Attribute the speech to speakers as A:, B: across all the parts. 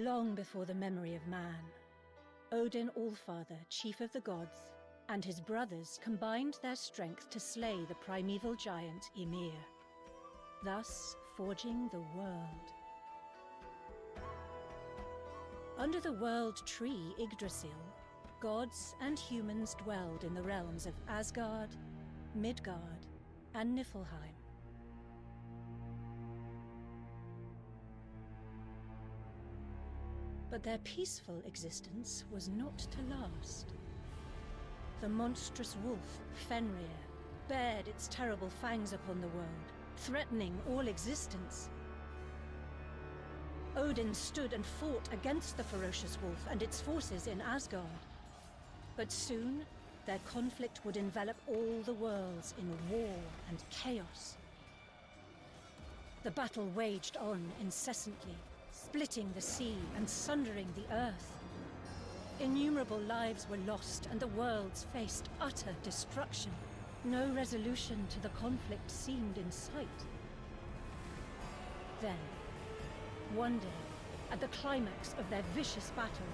A: Long before the memory of man, Odin Allfather, chief of the gods, and his brothers combined their strength to slay the primeval giant Ymir, thus forging the world. Under the world tree Yggdrasil, gods and humans dwelled in the realms of Asgard, Midgard, and Niflheim. But their peaceful existence was not to last. The monstrous wolf, Fenrir, bared its terrible fangs upon the world, threatening all existence. Odin stood and fought against the ferocious wolf and its forces in Asgard. But soon, their conflict would envelop all the worlds in war and chaos. The battle waged on incessantly, splitting the sea and sundering the earth. Innumerable lives were lost and the worlds faced utter destruction. No resolution to the conflict seemed in sight. Then, one day, at the climax of their vicious battle,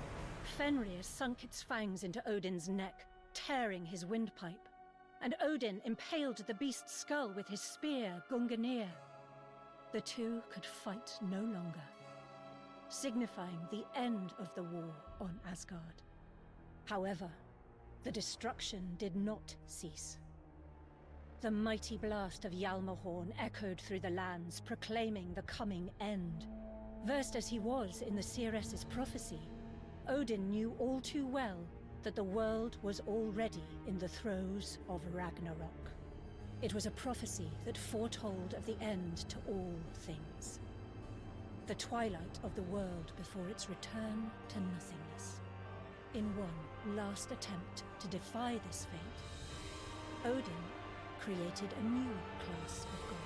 A: Fenrir sunk its fangs into Odin's neck, tearing his windpipe, and Odin impaled the beast's skull with his spear, Gungnir. The two could fight no longer, signifying the end of the war on Asgard. However, the destruction did not cease. The mighty blast of Hjalmarhorn echoed through the lands, proclaiming the coming end. Versed as he was in the seeress's prophecy, Odin knew all too well that the world was already in the throes of Ragnarok. It was a prophecy that foretold of the end to all things. The twilight of the world before its return to nothingness. In one last attempt to defy this fate, Odin created a new class of gods.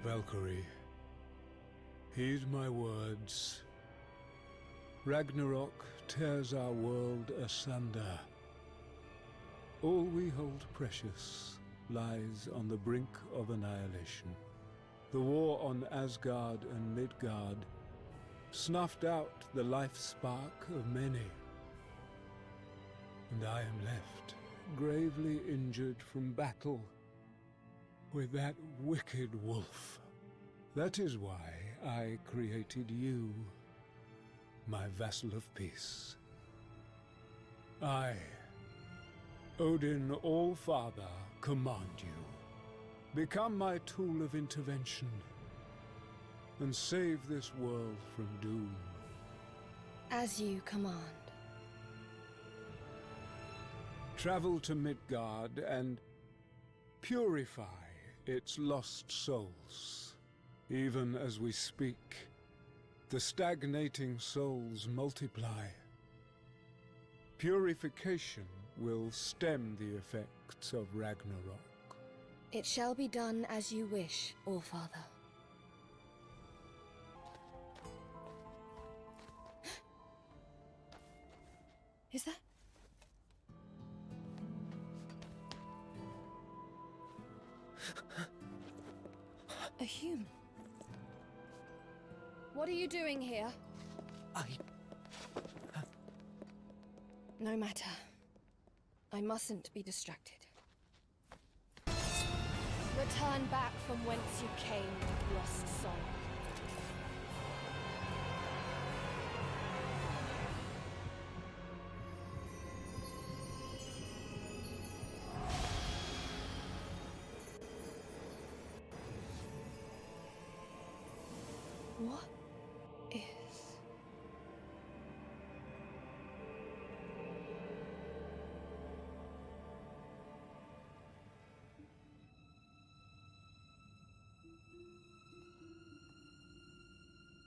B: Valkyrie, heed my words. Ragnarok tears our world asunder. All we hold precious lies on the brink of annihilation. The war on Asgard and Midgard snuffed out the life spark of many. And I am left, gravely injured from battle with that wicked wolf. That is why I created you, my vassal of peace. I, Odin Allfather, command you. Become my tool of intervention, and save this world from doom.
C: As you command.
B: Travel to Midgard and purify its lost souls. Even as we speak, the stagnating souls multiply. Purification will stem the effects of Ragnarok.
C: It shall be done as you wish, Allfather. Is that... a human? What are you doing here? No matter. I mustn't be distracted. Return back from whence you came, lost soul. What is...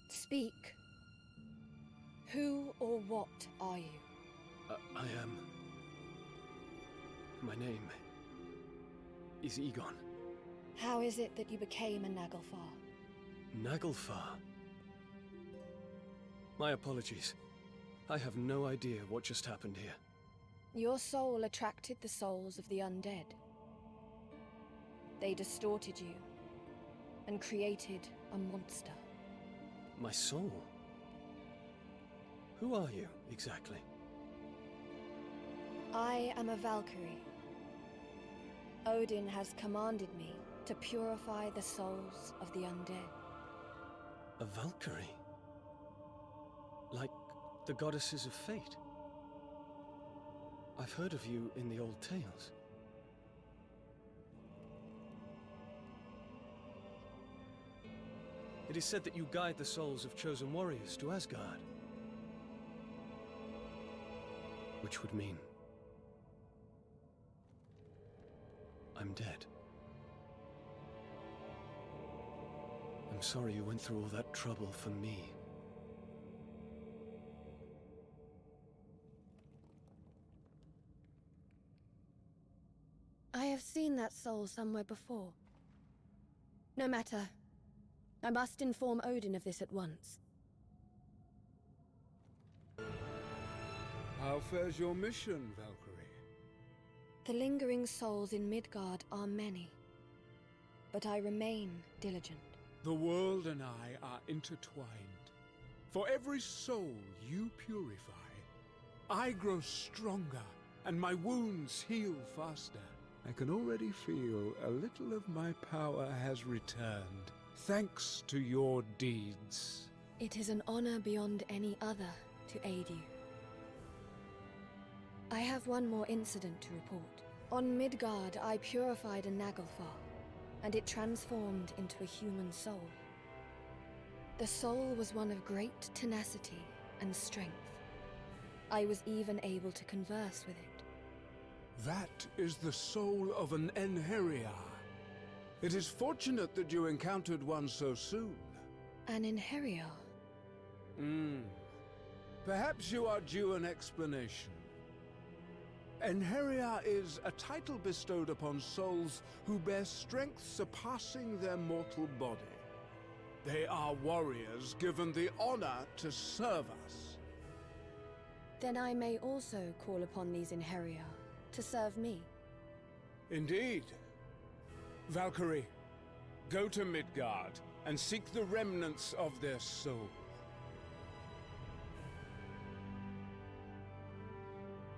C: Speak. Who or what are you?
D: I am... My name is Egon.
C: How is it that you became a Naglfar?
D: Naglfar? My apologies. I have no idea what just happened here.
C: Your soul attracted the souls of the undead. They distorted you and created a monster.
D: My soul? Who are you, exactly?
C: I am a Valkyrie. Odin has commanded me to purify the souls of the undead.
D: A Valkyrie? Like the goddesses of fate? I've heard of you in the old tales. It is said that you guide the souls of chosen warriors to Asgard. Which would mean... I'm dead. I'm sorry you went through all that trouble for me.
C: I have seen that soul somewhere before. No matter. I must inform Odin of this at once.
B: How fares your mission, Valkyrie?
C: The lingering souls in Midgard are many, but I remain diligent.
B: The world and I are intertwined. For every soul you purify, I grow stronger, and my wounds heal faster. I can already feel a little of my power has returned, thanks to your deeds.
C: It is an honor beyond any other to aid you. I have one more incident to report. On Midgard, I purified a Naglfar, and it transformed into a human soul. The soul was one of great tenacity and strength. I was even able to converse with it.
B: That is the soul of an Einherjar. It is fortunate that you encountered one so soon.
C: An Einherjar?
B: Perhaps you are due an explanation. Einherjar is a title bestowed upon souls who bear strength surpassing their mortal body. They are warriors given the honor to serve us.
C: Then I may also call upon these Einherjar to serve me.
B: Indeed. Valkyrie, go to Midgard and seek the remnants of their soul.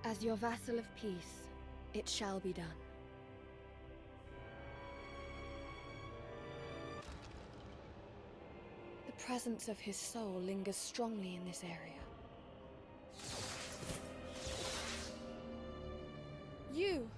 C: As your vassal of peace, it shall be done. The presence of his soul lingers strongly in this area. You!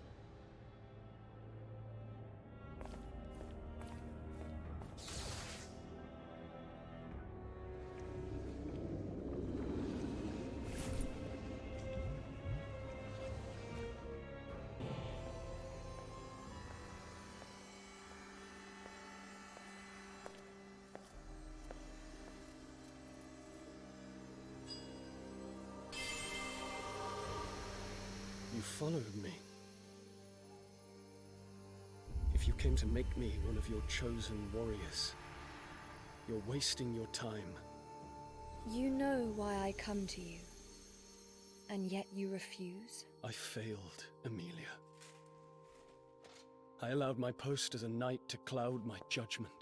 D: You followed me. If you came to make me one of your chosen warriors, you're wasting your time.
C: You know why I come to you, and yet you refuse?
D: I failed, Amelia. I allowed my post as a knight to cloud my judgment.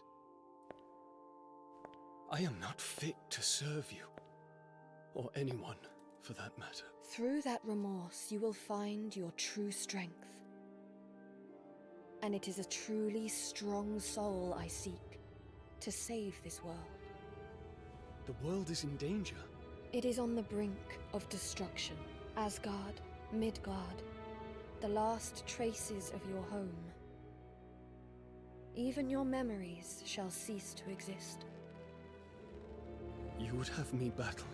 D: I am not fit to serve you, or anyone, for that matter.
C: Through that remorse, you will find your true strength. And it is a truly strong soul I seek, to save this world.
D: The world is in danger.
C: It is on the brink of destruction. Asgard, Midgard, the last traces of your home. Even your memories shall cease to exist.
D: You would have me battle.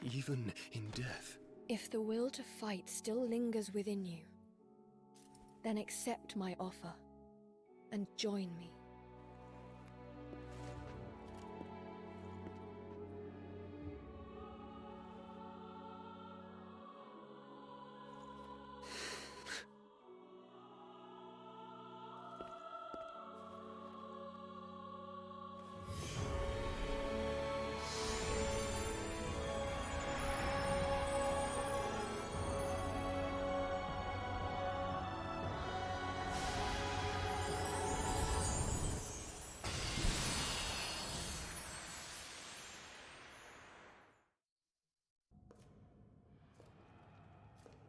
D: Even in death.
C: If the will to fight still lingers within you, then accept my offer and join me.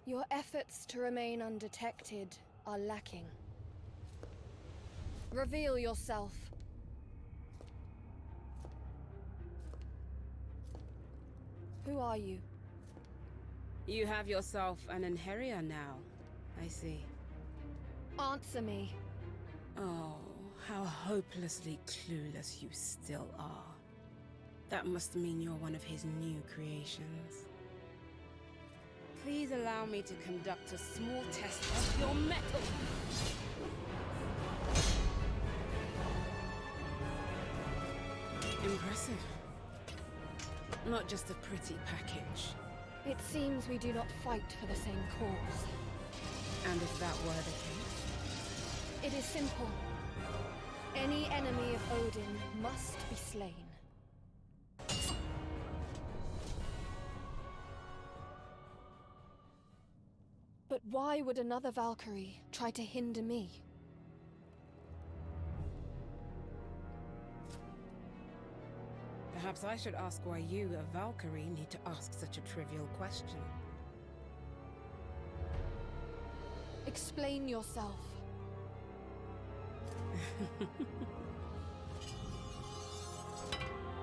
C: Your efforts to remain undetected are lacking. Reveal yourself. Who are you?
E: You have yourself an Inheria now, I see.
C: Answer me.
E: Oh, how hopelessly clueless you still are. That must mean you're one of his new creations. Please allow me to conduct a small test of your mettle. Impressive. Not just a pretty package.
C: It seems we do not fight for the same cause.
E: And if that were the case?
C: It is simple. Any enemy of Odin must be slain. But why would another Valkyrie try to hinder me?
E: Perhaps I should ask why you, a Valkyrie, need to ask such a trivial question.
C: Explain yourself.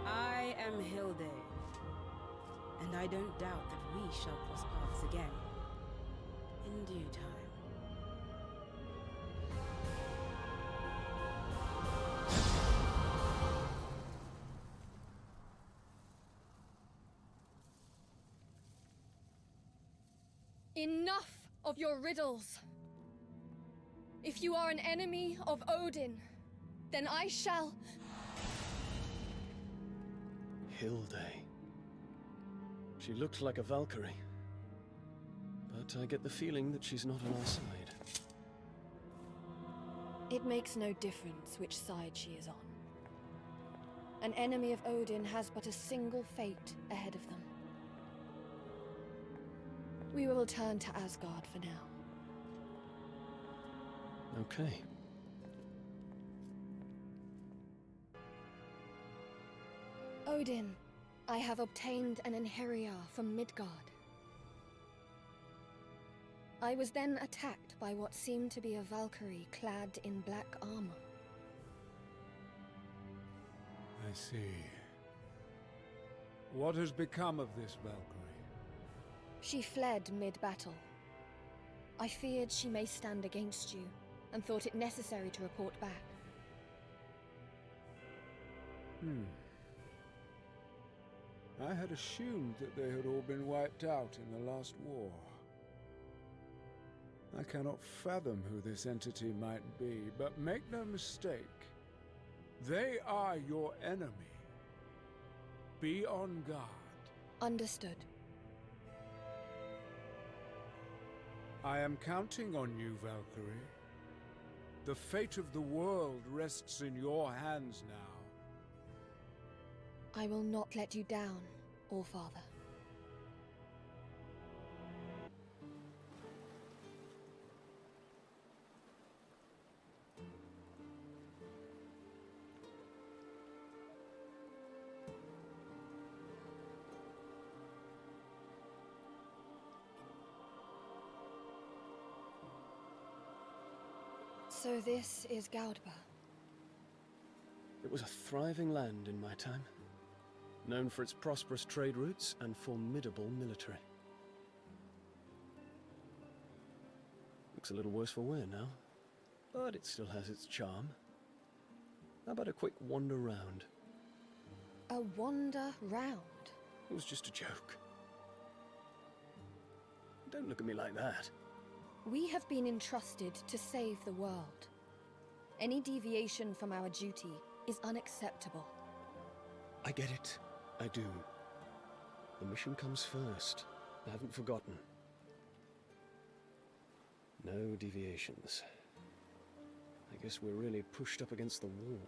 E: I am Hilde, and I don't doubt that we shall cross paths again. In due time.
C: Enough of your riddles. If you are an enemy of Odin, then I shall...
D: Hilde. She looked like a Valkyrie. But I get the feeling that she's not on our side.
C: It makes no difference which side she is on. An enemy of Odin has but a single fate ahead of them. We will return to Asgard for now.
D: Okay.
C: Odin, I have obtained an Inheria from Midgard. I was then attacked by what seemed to be a Valkyrie clad in black armor.
B: I see. What has become of this Valkyrie?
C: She fled mid-battle. I feared she may stand against you, and thought it necessary to report back.
B: I had assumed that they had all been wiped out in the last war. I cannot fathom who this entity might be, but make no mistake, they are your enemy. Be on guard.
C: Understood.
B: I am counting on you, Valkyrie. The fate of the world rests in your hands now.
C: I will not let you down, Allfather. So this is Gaudba.
D: It was a thriving land in my time, known for its prosperous trade routes and formidable military. Looks a little worse for wear now, but it still has its charm. How about a quick wander round?
C: A wander round.
D: It was just a joke. Don't look at me like that.
C: We have been entrusted to save the world. Any deviation from our duty is unacceptable.
D: I get it. I do. The mission comes first. I haven't forgotten. No deviations. I guess we're really pushed up against the wall.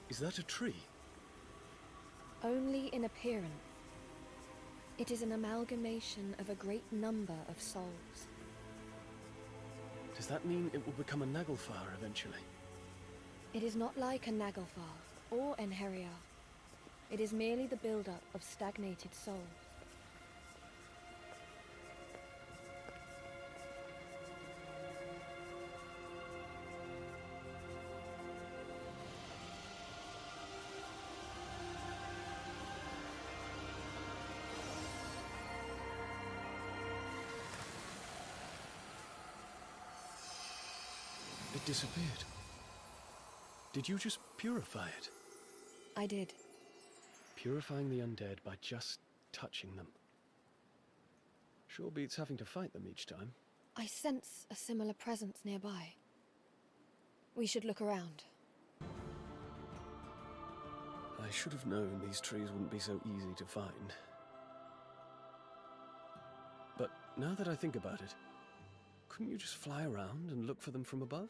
D: Is that a tree?
C: Only in appearance. It is an amalgamation of a great number of souls.
D: Does that mean it will become a Naglfar eventually?
C: It is not like a Naglfar or Enheria. It is merely the buildup of stagnated souls.
D: It disappeared. Did you just purify it?
C: I did.
D: Purifying the undead by just touching them. Sure beats having to fight them each time.
C: I sense a similar presence nearby. We should look around.
D: I should have known these trees wouldn't be so easy to find. But now that I think about it, couldn't you just fly around and look for them from above?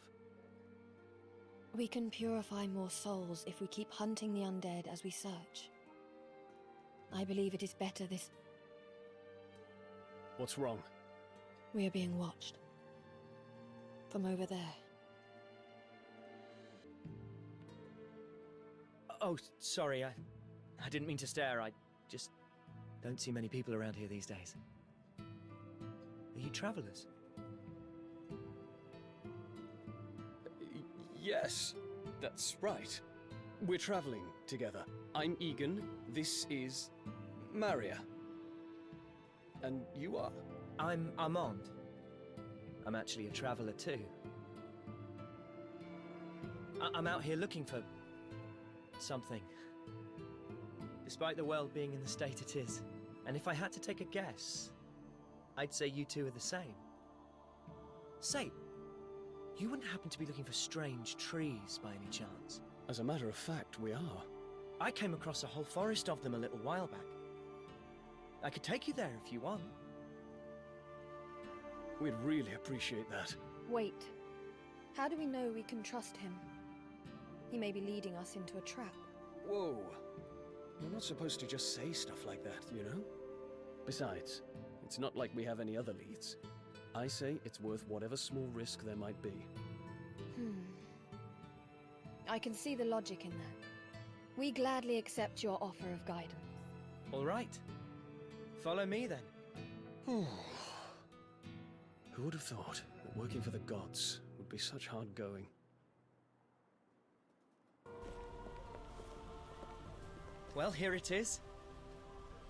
C: We can purify more souls if we keep hunting the undead as we search. I believe it is better this...
D: What's wrong?
C: We are being watched. From over there.
F: Oh, sorry, I didn't mean to stare. I just don't see many people around here these days. Are you travelers?
D: Yes, that's right. We're traveling together. I'm Egan, this is Maria. And you are?
F: I'm Armand. I'm actually a traveler too. I'm out here looking for... something. Despite the world being in the state it is. And if I had to take a guess, I'd say you two are the same. Say, you wouldn't happen to be looking for strange trees by any chance?
D: As a matter of fact, we are.
F: I came across a whole forest of them a little while back. I could take you there if you want.
D: We'd really appreciate that.
C: Wait. How do we know we can trust him? He may be leading us into a trap.
D: Whoa. You're not supposed to just say stuff like that, you know? Besides, it's not like we have any other leads. I say it's worth whatever small risk there might be.
C: I can see the logic in that. We gladly accept your offer of guidance.
F: All right. Follow me then.
D: Who would have thought that working for the gods would be such hard going?
F: Well, here it is.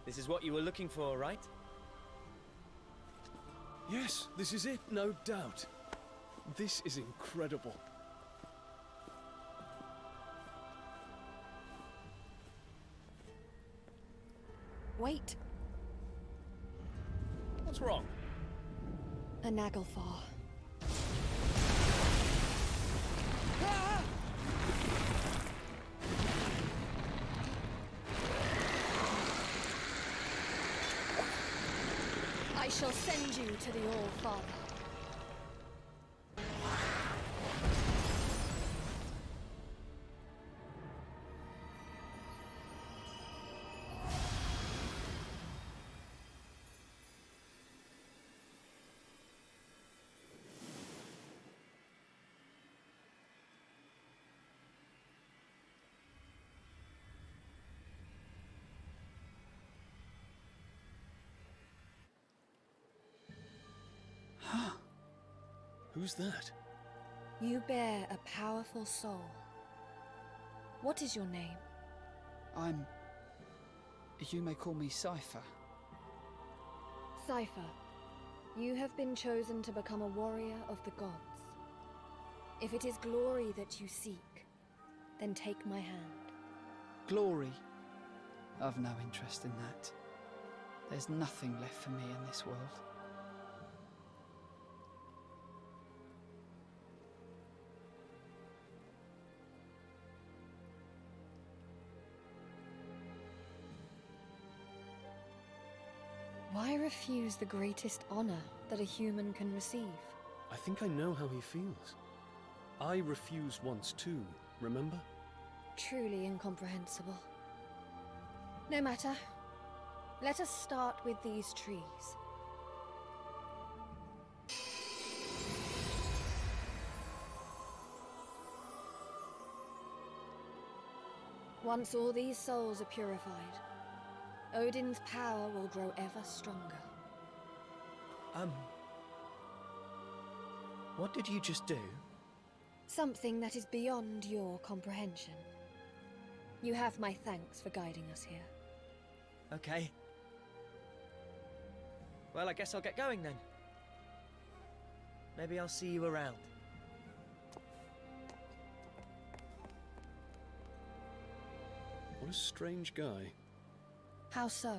F: This is what you were looking for, right?
D: Yes, this is it, no doubt. This is incredible.
C: Wait.
D: What's wrong?
C: A Naglfar. I shall send you to the All-Father.
D: Who's that?
C: You bear a powerful soul. What is your name?
G: You may call me Cypher.
C: Cypher, you have been chosen to become a warrior of the gods. If it is glory that you seek, then take my hand.
G: Glory? I've no interest in that. There's nothing left for me in this world.
C: Why refuse the greatest honor that a human can receive?
D: I think I know how he feels. I refused once too, remember?
C: Truly incomprehensible. No matter. Let us start with these trees. Once all these souls are purified, Odin's power will grow ever stronger.
F: What did you just do?
C: Something that is beyond your comprehension. You have my thanks for guiding us here.
F: Okay. Well, I guess I'll get going then. Maybe I'll see you around.
D: What a strange guy.
C: How so?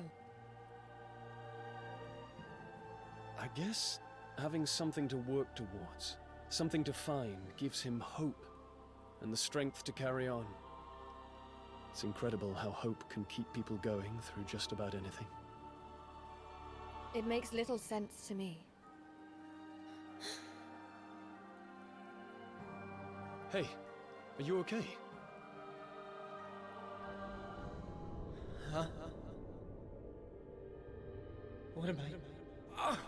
D: I guess having something to work towards, something to find, gives him hope and the strength to carry on. It's incredible how hope can keep people going through just about anything.
C: It makes little sense to me.
D: Hey, are you okay?
F: Huh? What am I? Ah!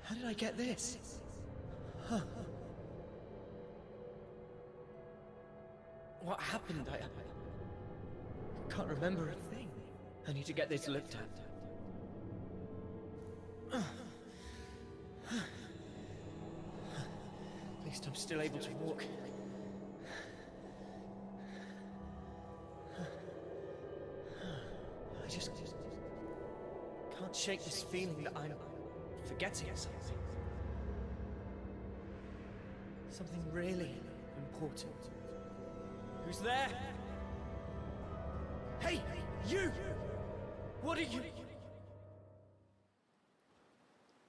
F: How did I get this? Huh. What happened? I can't remember a thing. I need to get this looked at. At least I'm still able to walk. I just can't shake this feeling that I'm forgetting something. Something really important. Who's there? Hey, you! What are you?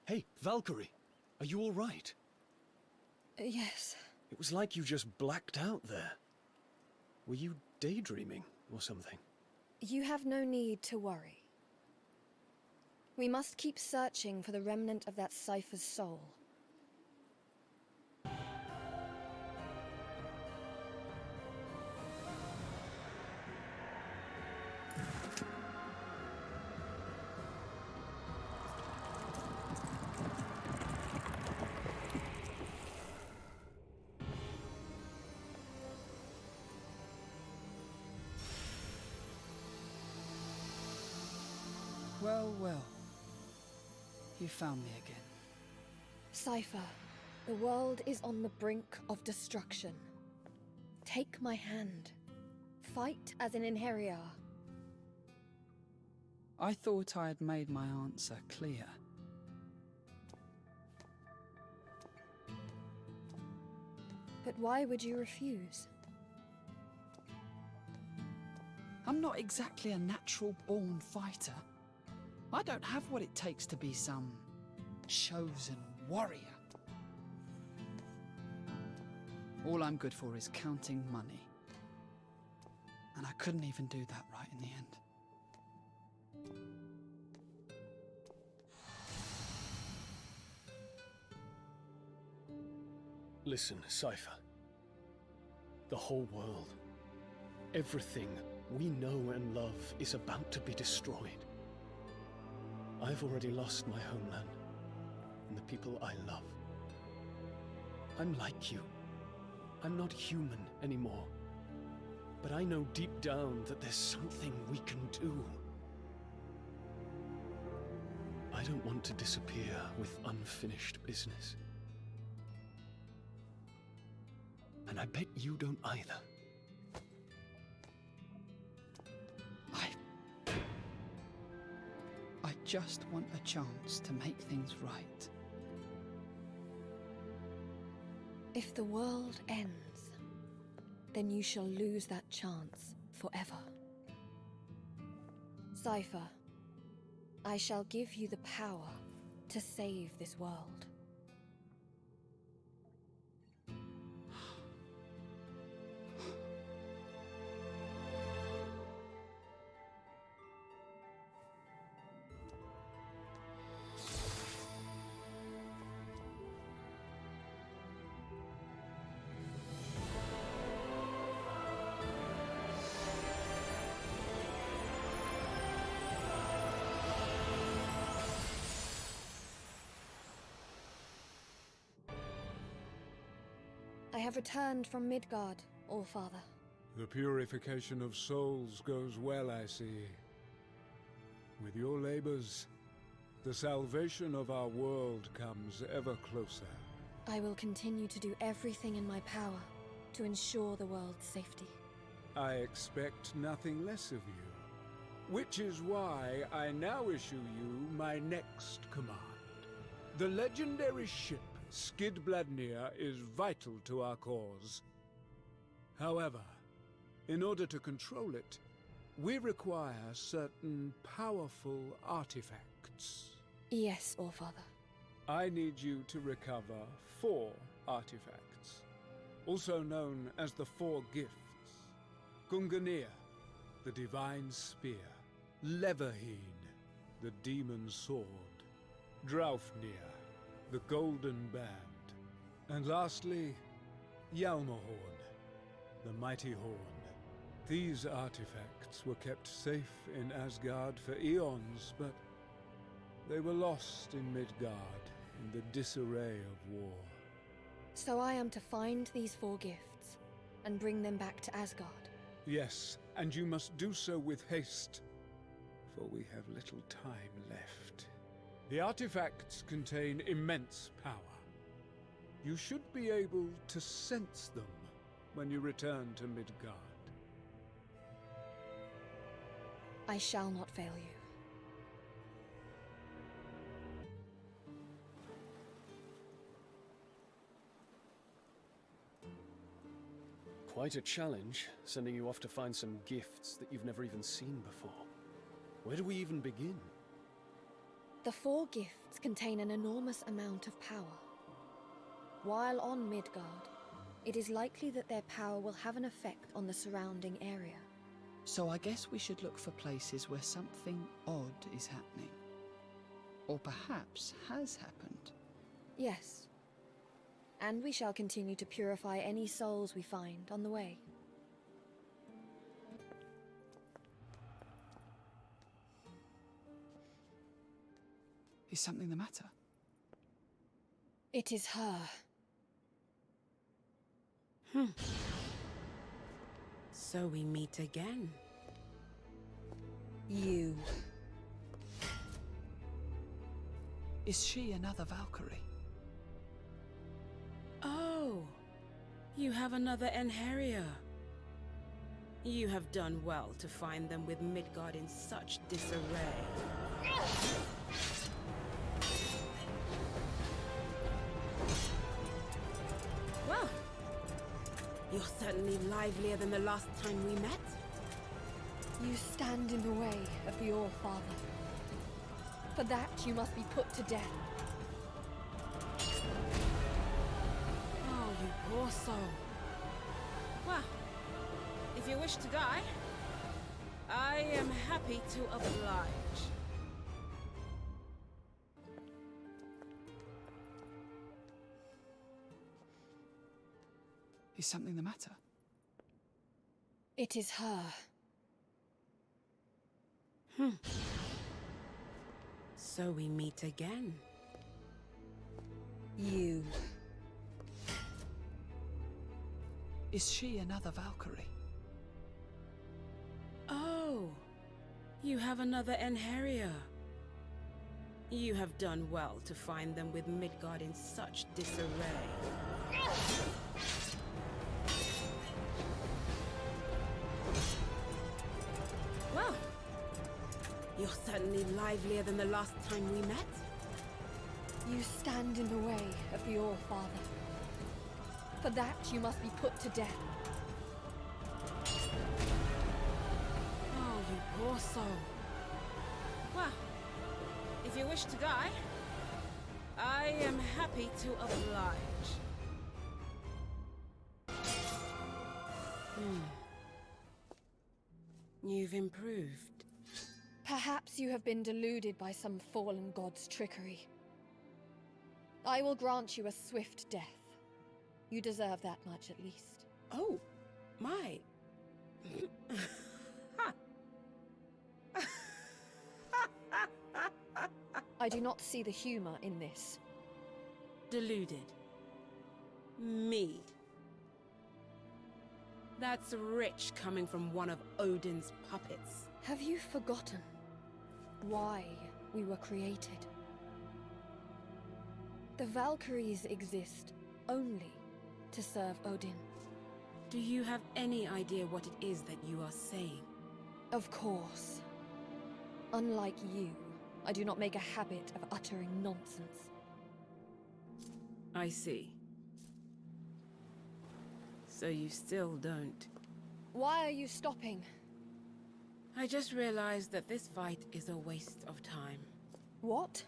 D: Hey, Valkyrie, are you all right?
C: Yes.
D: It was like you just blacked out there. Were you daydreaming or something?
C: You have no need to worry. We must keep searching for the remnant of that cipher's soul.
G: Well, well. You found me again.
C: Cipher, the world is on the brink of destruction. Take my hand. Fight as an Inheriar.
G: I thought I had made my answer clear.
C: But why would you refuse?
G: I'm not exactly a natural-born fighter. I don't have what it takes to be some chosen warrior. All I'm good for is counting money. And I couldn't even do that right in the end.
D: Listen, Cipher. The whole world, everything we know and love is about to be destroyed. I've already lost my homeland, and the people I love. I'm like you. I'm not human anymore. But I know deep down that there's something we can do. I don't want to disappear with unfinished business. And I bet you don't either.
G: I just want a chance to make things right.
C: If the world ends, then you shall lose that chance forever. Cypher, I shall give you the power to save this world. I have returned from Midgard, Allfather.
B: The purification of souls goes well, I see. With your labors, the salvation of our world comes ever closer.
C: I will continue to do everything in my power to ensure the world's safety.
B: I expect nothing less of you, which is why I now issue you my next command. The legendary ship Skidbladnir is vital to our cause. However, in order to control it, we require certain powerful artifacts.
C: Yes, Allfather.
B: I need you to recover 4 artifacts, also known as the 4 gifts. Gunganir, the divine spear. Leverheen, the demon sword. Draufnir, the golden band. And lastly, Hjalmahorn, the mighty horn. These artifacts were kept safe in Asgard for eons, but they were lost in Midgard in the disarray of war.
C: So I am to find these 4 gifts and bring them back to Asgard.
B: Yes, and you must do so with haste, for we have little time left. The artifacts contain immense power. You should be able to sense them when you return to Midgard.
C: I shall not fail you.
D: Quite a challenge, sending you off to find some gifts that you've never even seen before. Where do we even begin?
C: The 4 gifts contain an enormous amount of power. While on Midgard, it is likely that their power will have an effect on the surrounding area.
G: So I guess we should look for places where something odd is happening. Or perhaps has happened.
C: Yes. And we shall continue to purify any souls we find on the way.
G: Is something the matter?
C: It is her.
E: So we meet again.
C: You.
G: Is she another Valkyrie?
E: Oh, you have another Enheria. You have done well to find them with Midgard in such disarray. Well, you're certainly livelier than the last time we met.
C: You stand in the way of the All-Father. For that, you must be put to death.
E: Oh, you poor soul. Well, if you wish to die, I am happy to oblige.
G: Is something the matter?
C: It is her.
E: So we meet again.
C: You.
G: Is she another Valkyrie?
E: Oh, you have another Enheria. You have done well to find them with Midgard in such disarray. Well, you're certainly livelier than the last time we met.
C: You stand in the way of the All-Father. For that, you must be put to death.
E: Oh, you poor soul. Well, if you wish to die, I am happy to oblige. You've improved.
C: Perhaps you have been deluded by some fallen god's trickery. I will grant you a swift death. You deserve that much, at least.
E: Oh, my.
C: I do not see the humor in this.
E: Deluded. Me. That's rich coming from one of Odin's puppets.
C: Have you forgotten why we were created? The Valkyries exist only to serve Odin.
E: Do you have any idea what it is that you are saying?
C: Of course. Unlike you, I do not make a habit of uttering nonsense.
E: I see. So you still don't.
C: Why are you stopping?
E: I just realized that this fight is a waste of time.
C: What?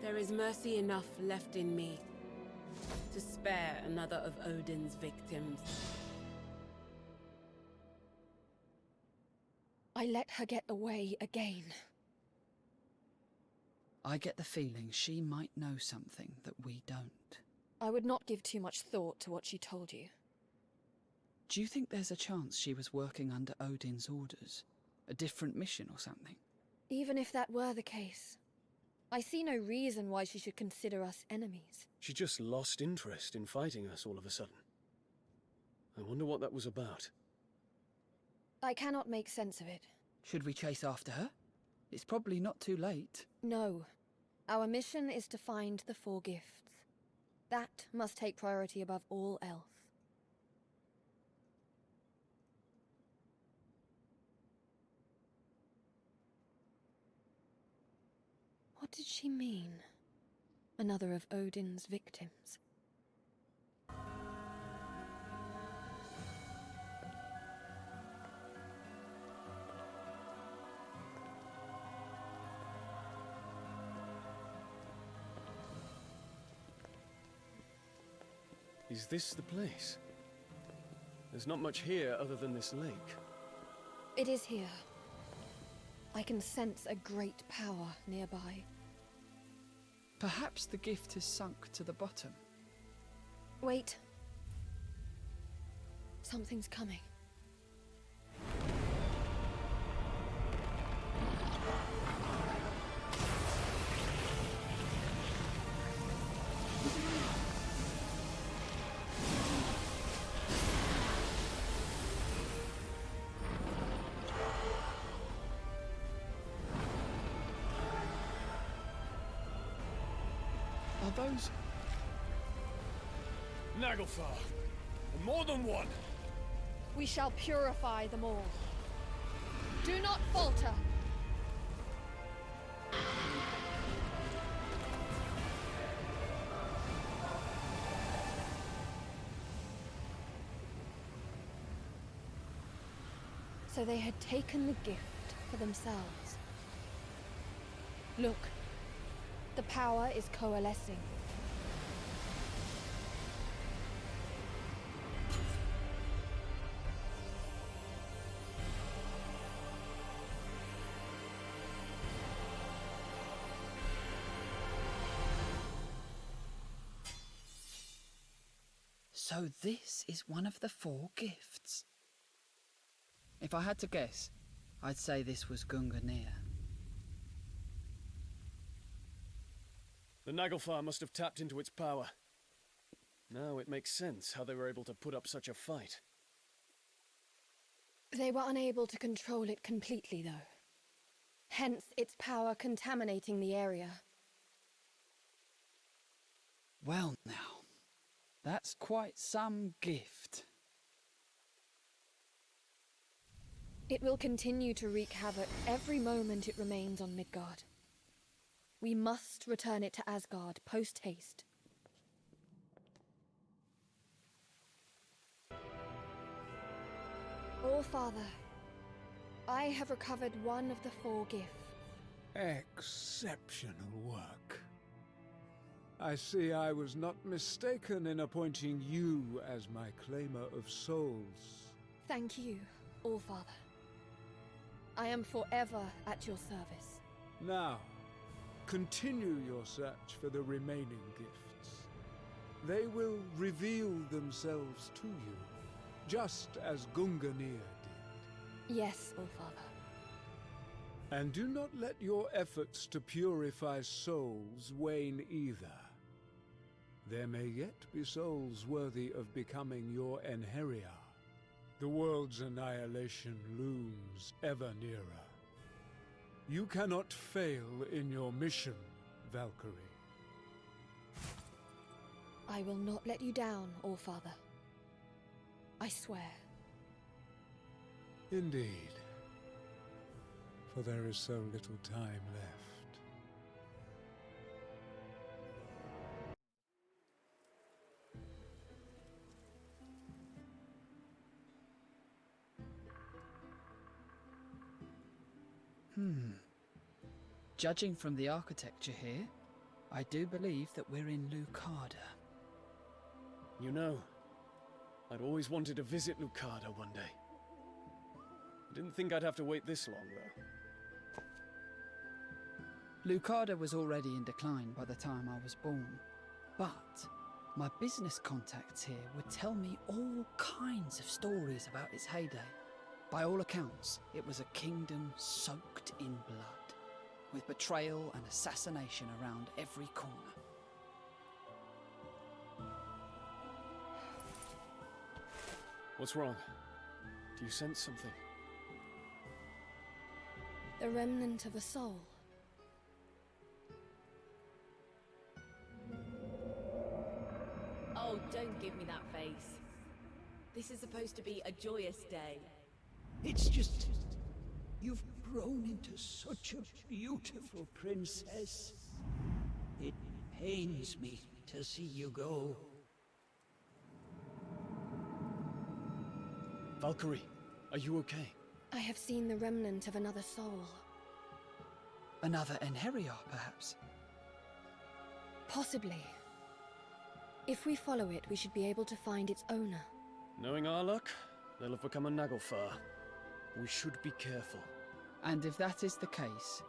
E: There is mercy enough left in me to spare another of Odin's victims.
C: I let her get away again.
G: I get the feeling she might know something that we don't.
C: I would not give too much thought to what she told you.
G: Do you think there's a chance she was working under Odin's orders? A different mission or something?
C: Even if that were the case, I see no reason why she should consider us enemies.
D: She just lost interest in fighting us all of a sudden. I wonder what that was about.
C: I cannot make sense of it.
G: Should we chase after her? It's probably not too late.
C: No. Our mission is to find the 4 gifts. That must take priority above all else. What did she mean? Another of Odin's victims.
D: Is this the place? There's not much here other than this lake.
C: It is here. I can sense a great power nearby.
G: Perhaps the gift is sunk to the bottom.
C: Wait. Something's coming.
G: Are those...
D: Naglfar! And more than one!
C: We shall purify them all. Do not falter! So they had taken the gift for themselves. Look, the power is coalescing.
G: So this is one of the 4 gifts. If I had to guess, I'd say this was Gungnir.
D: The Naglfar must have tapped into its power. Now it makes sense how they were able to put up such a fight.
C: They were unable to control it completely, though. Hence its power contaminating the area.
G: Well now, that's quite some gift.
C: It will continue to wreak havoc every moment it remains on Midgard. We must return it to Asgard post-haste. All-Father, I have recovered one of the 4 gifts.
B: Exceptional work. I see I was not mistaken in appointing you as my claimer of souls.
C: Thank you, All-Father. I am forever at your service.
B: Now, continue your search for the remaining gifts. They will reveal themselves to you, just as Gunganir did.
C: Yes, All-Father.
B: And do not let your efforts to purify souls wane either. There may yet be souls worthy of becoming your Enheria. The world's annihilation looms ever nearer. You cannot fail in your mission, Valkyrie.
C: I will not let you down, All-Father. I swear.
B: Indeed. For there is so little time left.
G: Judging from the architecture here, I do believe that we're in Lucada.
D: You know, I'd always wanted to visit Lucada one day. I didn't think I'd have to wait this long, though.
G: Lucada was already in decline by the time I was born, but my business contacts here would tell me all kinds of stories about its heyday. By all accounts, it was a kingdom soaked in blood, with betrayal and assassination around every corner.
D: What's wrong? Do you sense something?
C: The remnant of a soul.
H: Oh, don't give me that face. This is supposed to be a joyous day.
I: It's just... you've grown into such a beautiful princess. It pains me to see you go.
D: Valkyrie, are you okay?
C: I have seen the remnant of another soul.
G: Another Enheria, perhaps?
C: Possibly. If we follow it, we should be able to find its owner.
D: Knowing our luck, they'll have become a Naglfar. We should be careful.
G: And if that is the case,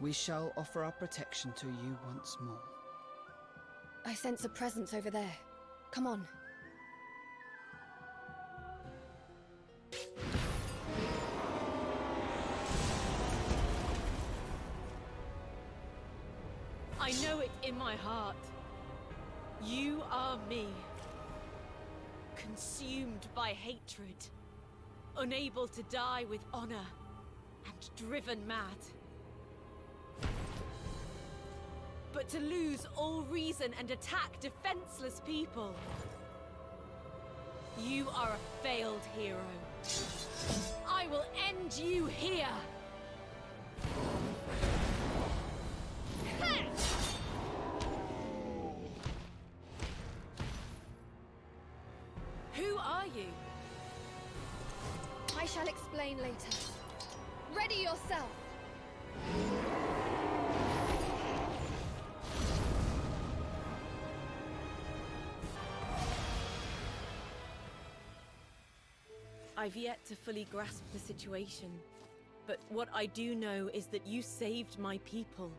G: we shall offer our protection to you once more.
C: I sense a presence over there. Come on.
H: I know it in my heart. You are me. Consumed by hatred. Unable to die with honor. And driven mad. But to lose all reason and attack defenseless people. You are a failed hero. I will end you here! Who are you?
C: I shall explain later. Ready yourself!
H: I've yet to fully grasp the situation, but what I do know is that you saved my people.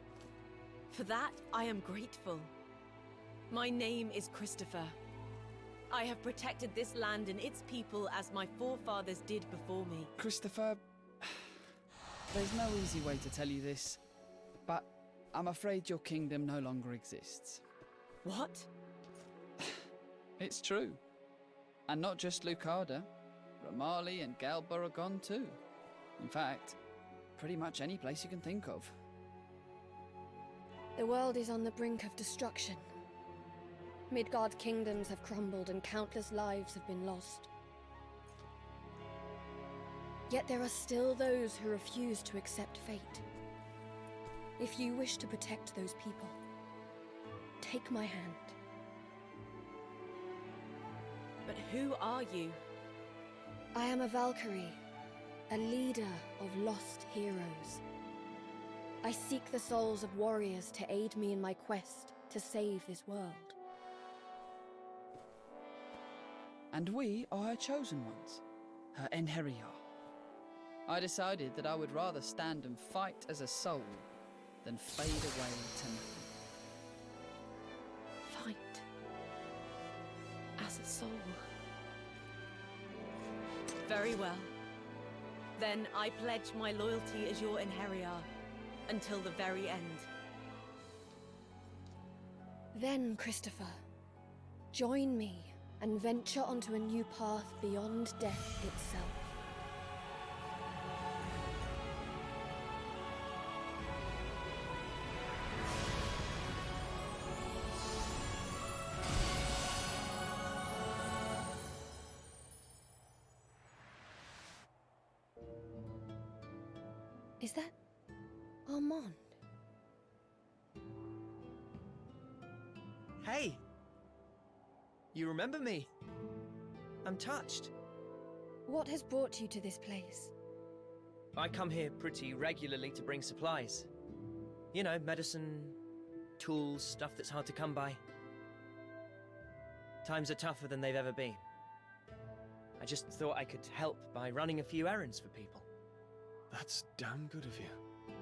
H: For that, I am grateful. My name is Christopher. I have protected this land and its people as my forefathers did before me.
G: Christopher, there's no easy way to tell you this, but I'm afraid your kingdom no longer exists.
H: What?
G: It's true. And not just Lucada. Ramali and Galba are gone too. In fact, pretty much any place you can think of.
C: The world is on the brink of destruction. Midgard kingdoms have crumbled and countless lives have been lost. Yet there are still those who refuse to accept fate. If you wish to protect those people, take my hand.
H: But who are you?
C: I am a Valkyrie, a leader of lost heroes. I seek the souls of warriors to aid me in my quest to save this world.
G: And we are her chosen ones, her Enheria. I decided that I would rather stand and fight as a soul than fade away to nothing.
H: Fight as a soul. Very well. Then I pledge my loyalty as your Enheria until the very end.
C: Then, Christopher, join me and venture onto a new path beyond death itself. Is that Armand?
F: Hey! You remember me? I'm touched.
C: What has brought you to this place?
F: I come here pretty regularly to bring supplies. You know, medicine, tools, stuff that's hard to come by. Times are tougher than they've ever been. I just thought I could help by running a few errands for people.
D: That's damn good of you.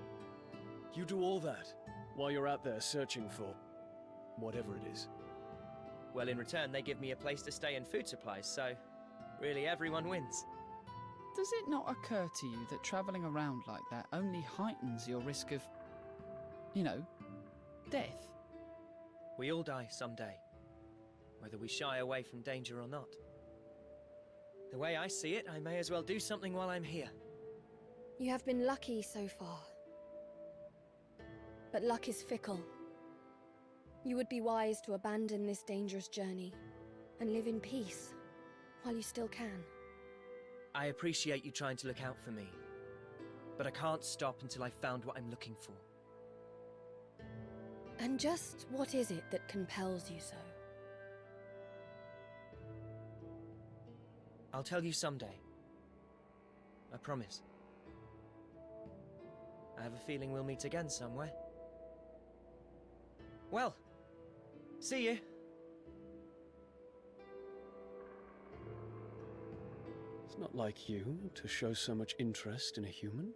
D: You do all that while you're out there searching for whatever it is.
F: Well, in return, they give me a place to stay and food supplies, so really everyone wins.
G: Does it not occur to you that travelling around like that only heightens your risk of, you know, death?
F: We all die someday, whether we shy away from danger or not. The way I see it, I may as well do something while I'm here.
C: You have been lucky so far. But luck is fickle. You would be wise to abandon this dangerous journey and live in peace while you still can.
F: I appreciate you trying to look out for me, but I can't stop until I've found what I'm looking for.
C: And just what is it that compels you so?
F: I'll tell you someday. I promise. I have a feeling we'll meet again somewhere. Well, see you.
D: It's not like you to show so much interest in a human.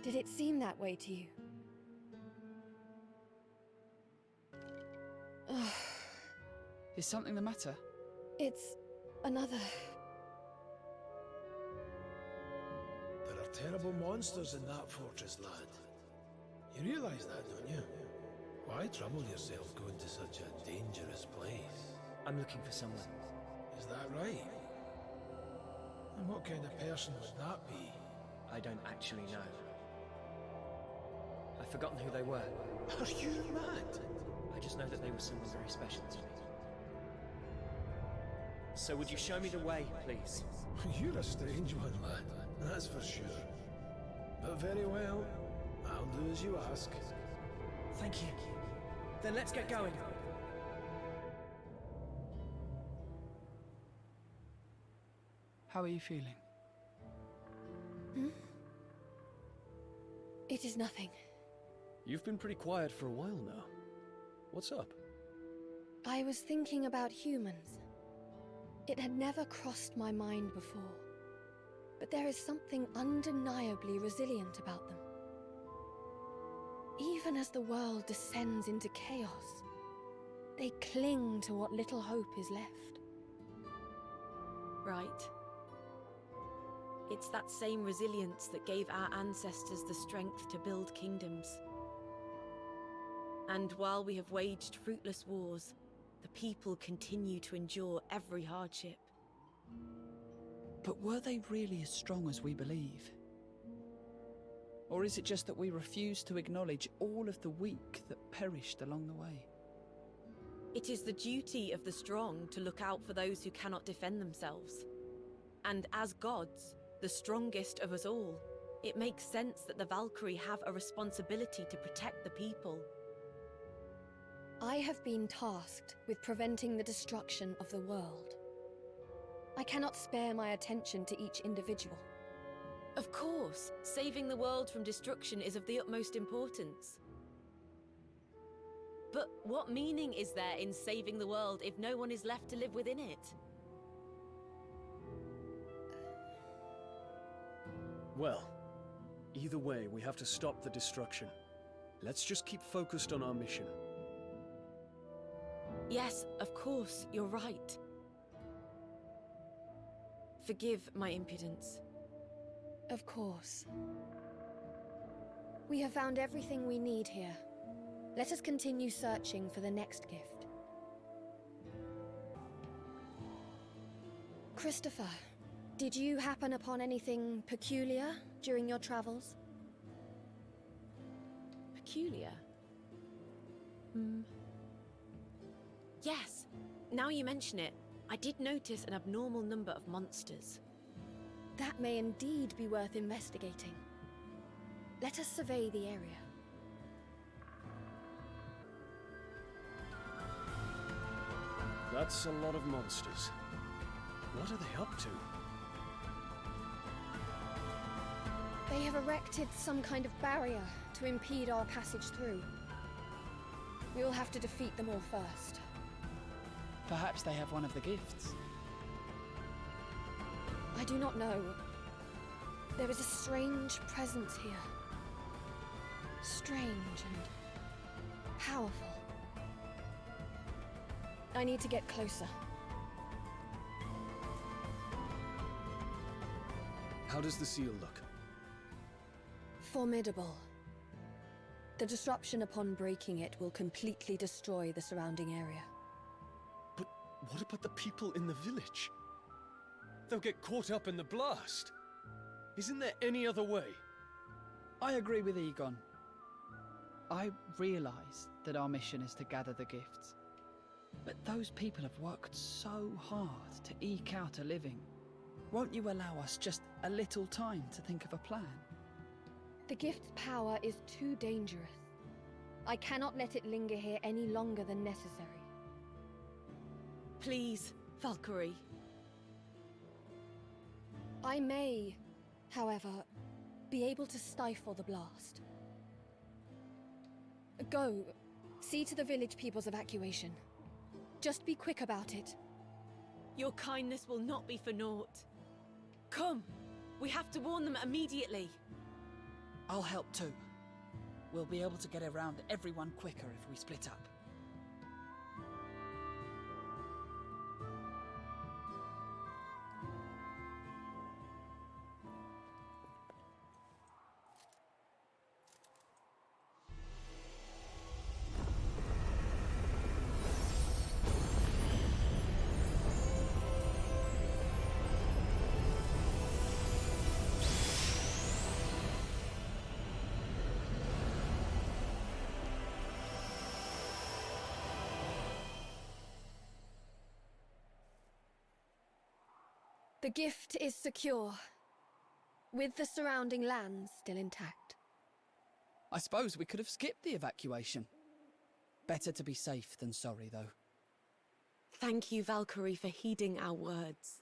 C: Did it seem that way to you?
G: Is something the matter?
C: It's another...
J: There are terrible monsters in that fortress, lad. You realize that, don't you? Why trouble yourself going to such a dangerous place?
F: I'm looking for someone.
J: Is that right? And what kind of person would that be?
F: I don't actually know. I've forgotten who they were.
J: Are you mad?
F: I just know that they were someone very special to me. So would you show me the way, please?
J: You're a strange one, lad. That's for sure. But very well. I'll do as you ask.
F: Thank you. Then let's get going.
G: How are you feeling?
C: It is nothing.
D: You've been pretty quiet for a while now. What's up?
C: I was thinking about humans. It had never crossed my mind before. But there is something undeniably resilient about them. Even as the world descends into chaos, they cling to what little hope is left.
H: Right. It's that same resilience that gave our ancestors the strength to build kingdoms. And while we have waged fruitless wars, the people continue to endure every hardship.
G: But were they really as strong as we believe? Or is it just that we refuse to acknowledge all of the weak that perished along the way?
H: It is the duty of the strong to look out for those who cannot defend themselves. And as gods, the strongest of us all, it makes sense that the Valkyrie have a responsibility to protect the people.
C: I have been tasked with preventing the destruction of the world. I cannot spare my attention to each individual.
H: Of course, saving the world from destruction is of the utmost importance. But what meaning is there in saving the world if no one is left to live within it?
D: Well, either way, we have to stop the destruction. Let's just keep focused on our mission.
H: Yes, of course, you're right. Forgive my impudence.
C: Of course. We have found everything we need here. Let us continue searching for the next gift. Christopher, did you happen upon anything peculiar during your travels?
H: Peculiar? Yes, now you mention it, I did notice an abnormal number of monsters.
C: That may indeed be worth investigating. Let us survey the area.
D: That's a lot of monsters. What are they up to?
C: They have erected some kind of barrier to impede our passage through. We will have to defeat them all first.
G: Perhaps they have one of the gifts.
C: I do not know. There is a strange presence here. Strange and powerful. I need to get closer.
D: How does the seal look?
C: Formidable. The disruption upon breaking it will completely destroy the surrounding area.
D: But what about the people in the village? They'll get caught up in the blast. Isn't there any other way?
G: I agree with Egon. I realise that our mission is to gather the gifts. But those people have worked so hard to eke out a living. Won't you allow us just a little time to think of a plan?
C: The gift's power is too dangerous. I cannot let it linger here any longer than necessary.
H: Please, Valkyrie.
C: I may, however, be able to stifle the blast. Go, see to the village people's evacuation. Just be quick about it.
H: Your kindness will not be for naught. Come, we have to warn them immediately.
G: I'll help too. We'll be able to get around everyone quicker if we split up.
C: The gift is secure, with the surrounding lands still intact.
G: I suppose we could have skipped the evacuation. Better to be safe than sorry, though.
H: Thank you, Valkyrie, for heeding our words.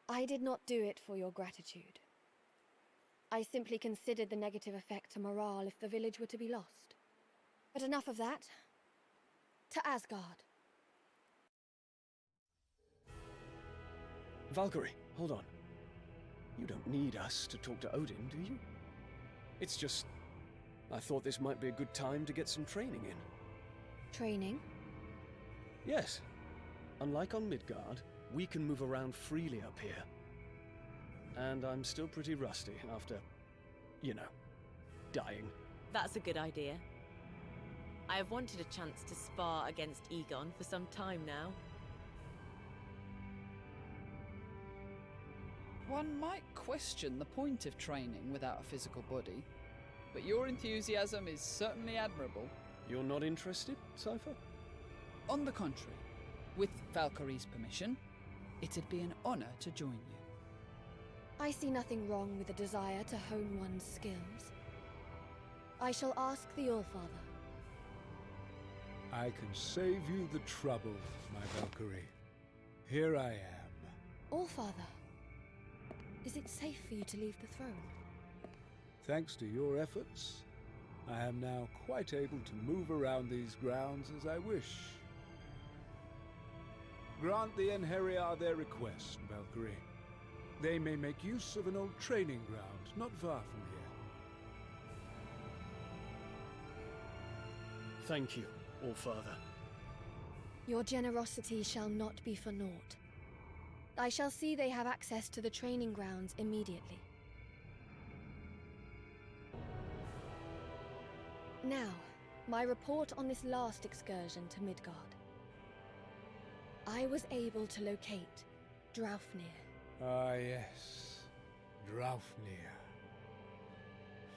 C: I did not do it for your gratitude. I simply considered the negative effect to morale if the village were to be lost. But enough of that. To Asgard.
D: Valkyrie, hold on. You don't need us to talk to Odin, do you? It's just... I thought this might be a good time to get some training in.
C: Training?
D: Yes. Unlike on Midgard, we can move around freely up here. And I'm still pretty rusty after, you know, dying.
H: That's a good idea. I have wanted a chance to spar against Egon for some time now.
G: One might question the point of training without a physical body, but your enthusiasm is certainly admirable.
D: You're not interested, Cypher?
G: On the contrary, with Valkyrie's permission, it'd be an honor to join you.
C: I see nothing wrong with a desire to hone one's skills. I shall ask the Allfather.
B: I can save you the trouble, my Valkyrie. Here I am.
C: Allfather, is it safe for you to leave the throne?
B: Thanks to your efforts, I am now quite able to move around these grounds as I wish. Grant the Enheria their request, Valkyrie. They may make use of an old training ground not far from here.
D: Thank you, Allfather.
C: Your generosity shall not be for naught. I shall see they have access to the training grounds immediately. Now, my report on this last excursion to Midgard. I was able to locate Draupnir.
B: Ah, yes. Draupnir.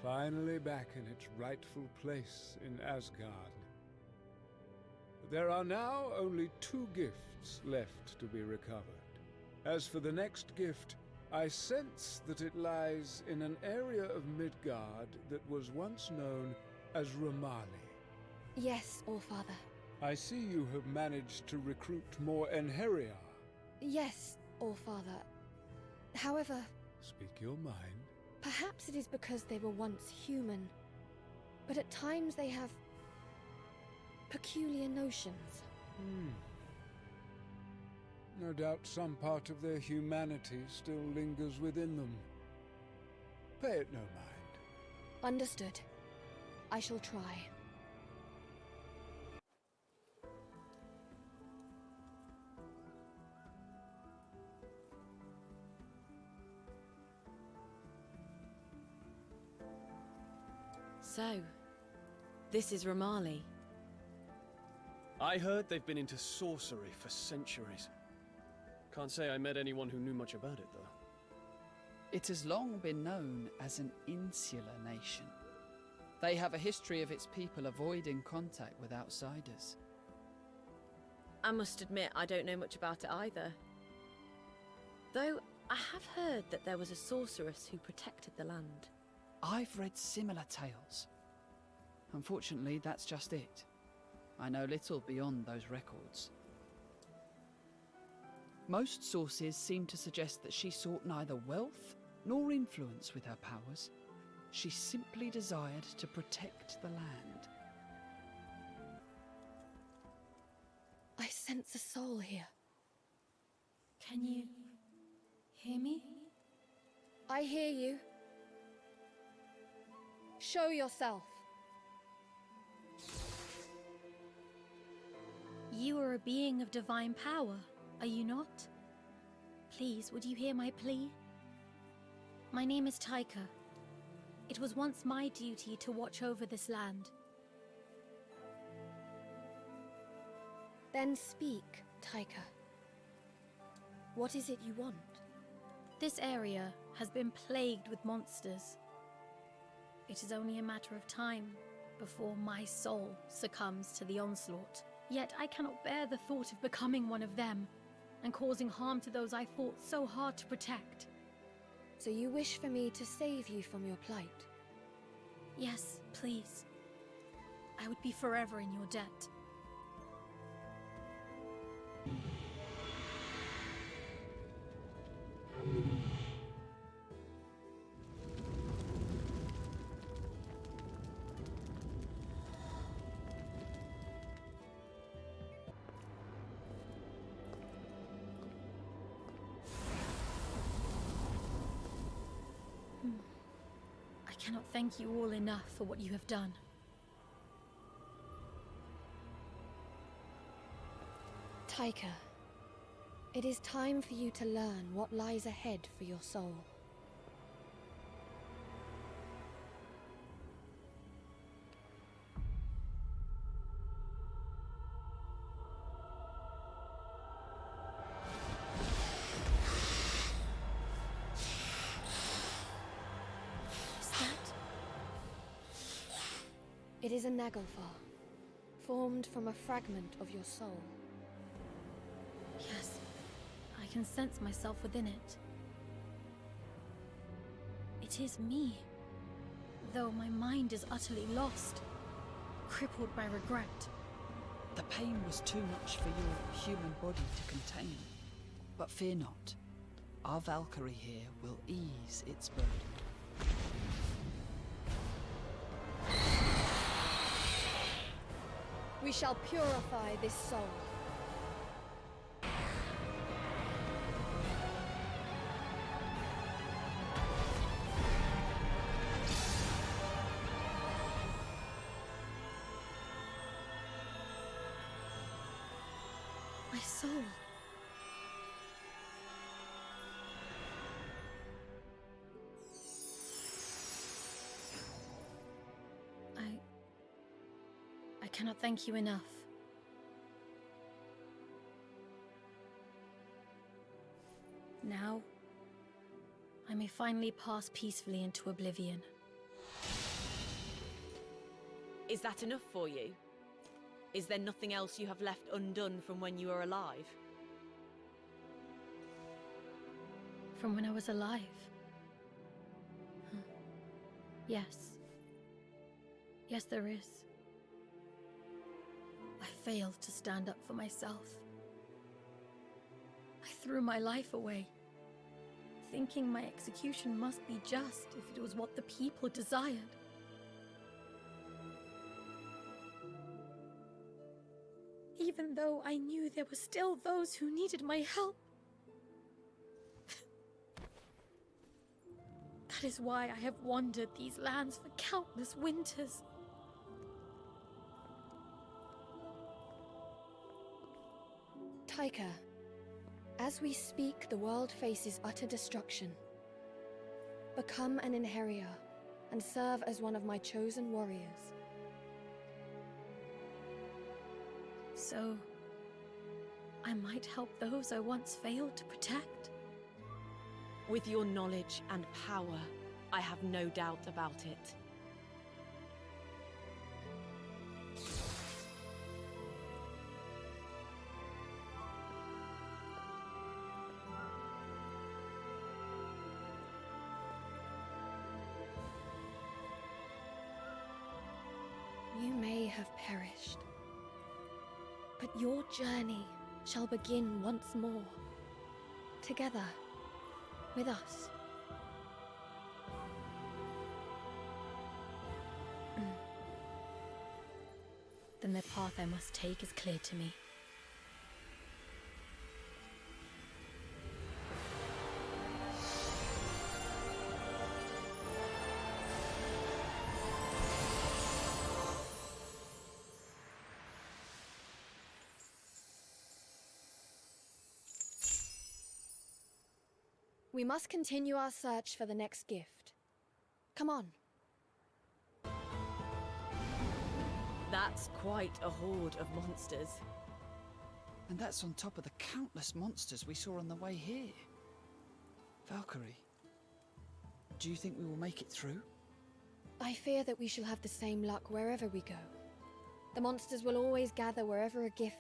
B: Finally back in its rightful place in Asgard. There are now only 2 gifts left to be recovered. As for the next gift, I sense that it lies in an area of Midgard that was once known as Ramali.
C: Yes, Allfather.
B: I see you have managed to recruit more Enheria.
C: Yes, Allfather. However...
B: Speak your mind.
C: Perhaps it is because they were once human, but at times they have peculiar notions.
B: No doubt some part of their humanity still lingers within them. Pay it no mind.
C: Understood. I shall try.
H: So, this is Ramali.
D: I heard they've been into sorcery for centuries. Can't say I met anyone who knew much about it, though.
G: It has long been known as an insular nation. They have a history of its people avoiding contact with outsiders.
H: I must admit, I don't know much about it either. Though, I have heard that there was a sorceress who protected the land.
G: I've read similar tales. Unfortunately, that's just it. I know little beyond those records. Most sources seem to suggest that she sought neither wealth nor influence with her powers. She simply desired to protect the land.
C: I sense a soul here.
A: Can you hear me?
C: I hear you. Show yourself.
A: You are a being of divine power, are you not? Please, would you hear my plea? My name is Taika. It was once my duty to watch over this land.
C: Then speak, Taika. What is it you want?
A: This area has been plagued with monsters. It is only a matter of time before my soul succumbs to the onslaught. Yet I cannot bear the thought of becoming one of them and causing harm to those I fought so hard to protect.
C: So you wish for me to save you from your plight?
A: Yes, please. I would be forever in your debt. I cannot thank you all enough for what you have done.
C: Taika, it is time for you to learn what lies ahead for your soul. It is a Naglfar, formed from a fragment of your soul.
A: Yes, I can sense myself within it. It is me, though my mind is utterly lost, crippled by regret.
G: The pain was too much for your human body to contain. But fear not. Our Valkyrie here will ease its burden.
C: We shall purify this soul.
A: My soul. I cannot thank you enough. Now, I may finally pass peacefully into oblivion.
H: Is that enough for you? Is there nothing else you have left undone from when you were alive?
A: From when I was alive? Huh. Yes. Yes, there is. I failed to stand up for myself. I threw my life away, thinking my execution must be just if it was what the people desired. Even though I knew there were still those who needed my help. That is why I have wandered these lands for countless winters.
C: Taika, as we speak, the world faces utter destruction. Become an inheritor and serve as one of my chosen warriors.
A: So, I might help those I once failed to protect?
H: With your knowledge and power, I have no doubt about it.
C: You may have perished, but your journey shall begin once more, together, with us.
A: Then the path I must take is clear to me.
C: We must continue our search for the next gift. Come on.
H: That's quite a horde of monsters.
G: And that's on top of the countless monsters we saw on the way here. Valkyrie, do you think we will make it through?
C: I fear that we shall have the same luck wherever we go. The monsters will always gather wherever a gift...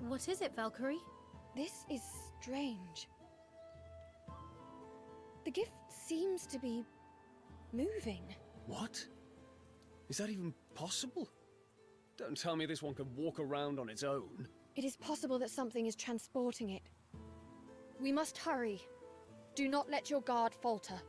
A: What is it, Valkyrie?
C: This is strange. The gift seems to be moving.
D: What? Is that even possible? Don't tell me this one can walk around on its own.
C: It is possible that something is transporting it. We must hurry. Do not let your guard falter.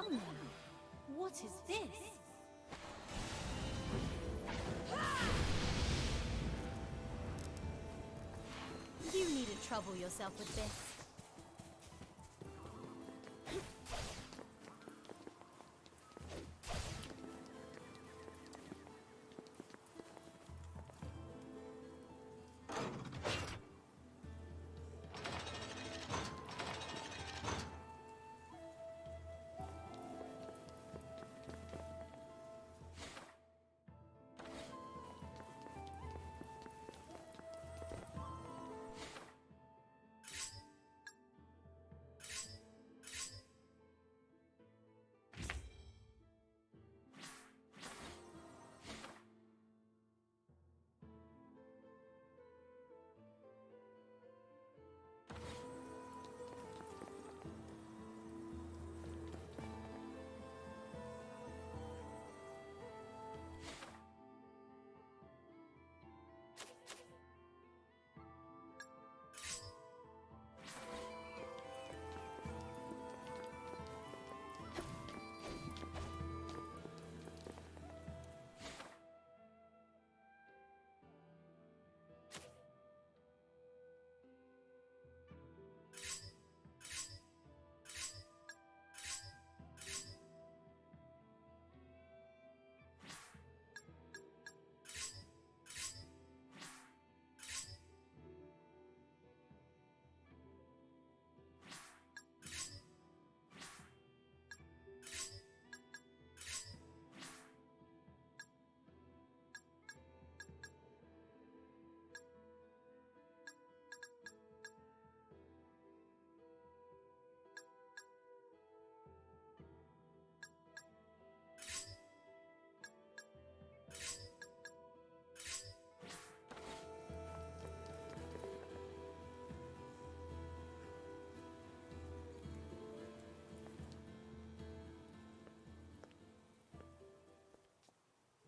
K: Well then, what is this? You needn't trouble yourself with this.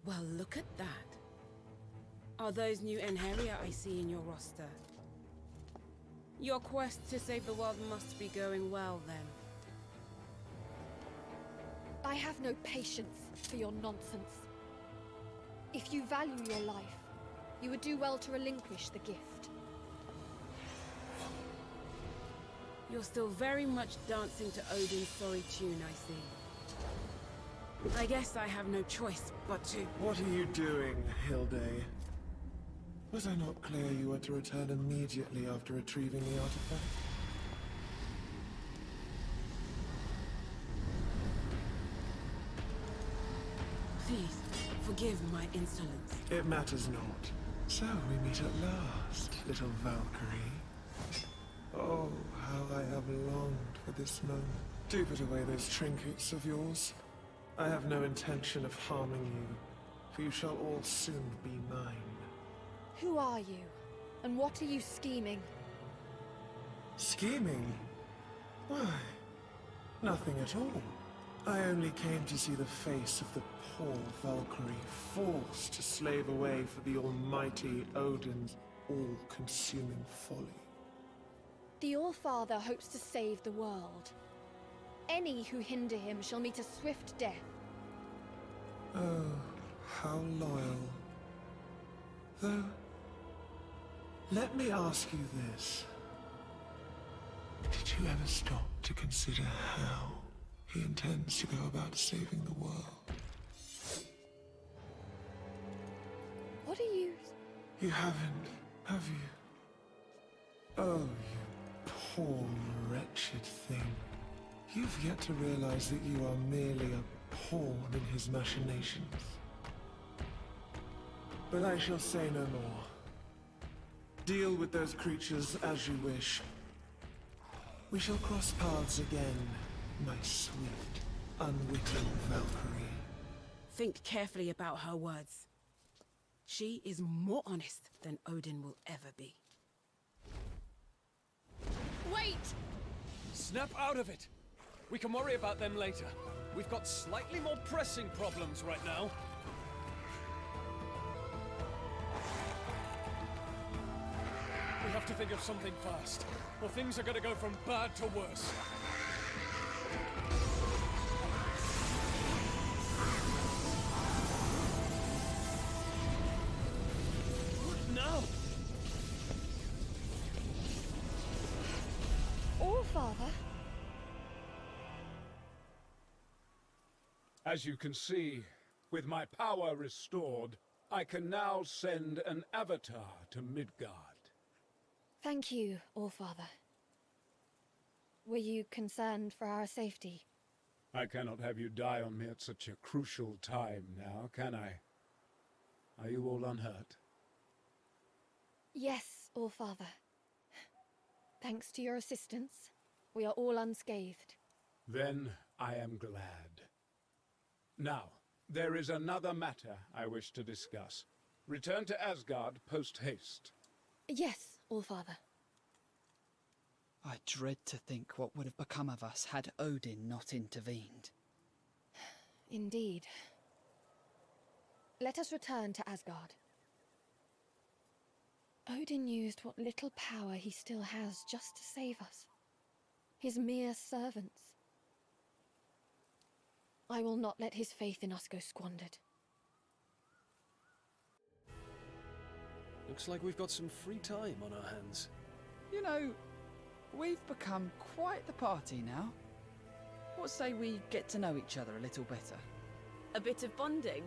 E: Well, look at that. Are those new Enheria I see in your roster? Your quest to save the world must be going well, then.
C: I have no patience for your nonsense. If you value your life, you would do well to relinquish the gift.
E: You're still very much dancing to Odin's sorry tune, I see. I guess I have no choice but to...
L: What are you doing, Hilde? Was I not clear you were to return immediately after retrieving the artifact?
E: Please, forgive my insolence.
L: It matters not. So we meet at last, little Valkyrie. Oh, how I have longed for this moment. Do put away those trinkets of yours. I have no intention of harming you, for you shall all soon be mine.
C: Who are you? And what are you scheming?
L: Scheming? Why, nothing at all. I only came to see the face of the poor Valkyrie forced to slave away for the almighty Odin's all-consuming folly.
C: The All-Father hopes to save the world. Any who hinder him shall meet a swift death.
L: Oh, how loyal. Though, let me ask you this. Did you ever stop to consider how he intends to go about saving the world?
C: What are you...
L: You haven't, have you? Oh, you poor, wretched thing. You've yet to realize that you are merely a pawn in his machinations. But I shall say no more. Deal with those creatures as you wish. We shall cross paths again, my sweet, unwitting Valkyrie.
E: Think carefully about her words. She is more honest than Odin will ever be.
C: Wait!
D: Snap out of it! We can worry about them later. We've got slightly more pressing problems right now. We have to think of something fast, or things are gonna go from bad to worse.
B: As you can see, with my power restored, I can now send an avatar to Midgard.
C: Thank you, Allfather. Were you concerned for our safety?
B: I cannot have you die on me at such a crucial time now, can I? Are you all unhurt?
C: Yes, Allfather. Thanks to your assistance, we are all unscathed.
B: Then I am glad. Now, there is another matter I wish to discuss. Return to Asgard post-haste.
C: Yes, Allfather.
G: I dread to think what would have become of us had Odin not intervened.
C: Indeed. Let us return to Asgard. Odin used what little power he still has just to save us. His mere servants. I will not let his faith in us go squandered.
D: Looks like we've got some free time on our hands.
G: You know, we've become quite the party now. What say we get to know each other a little better?
H: A bit of bonding?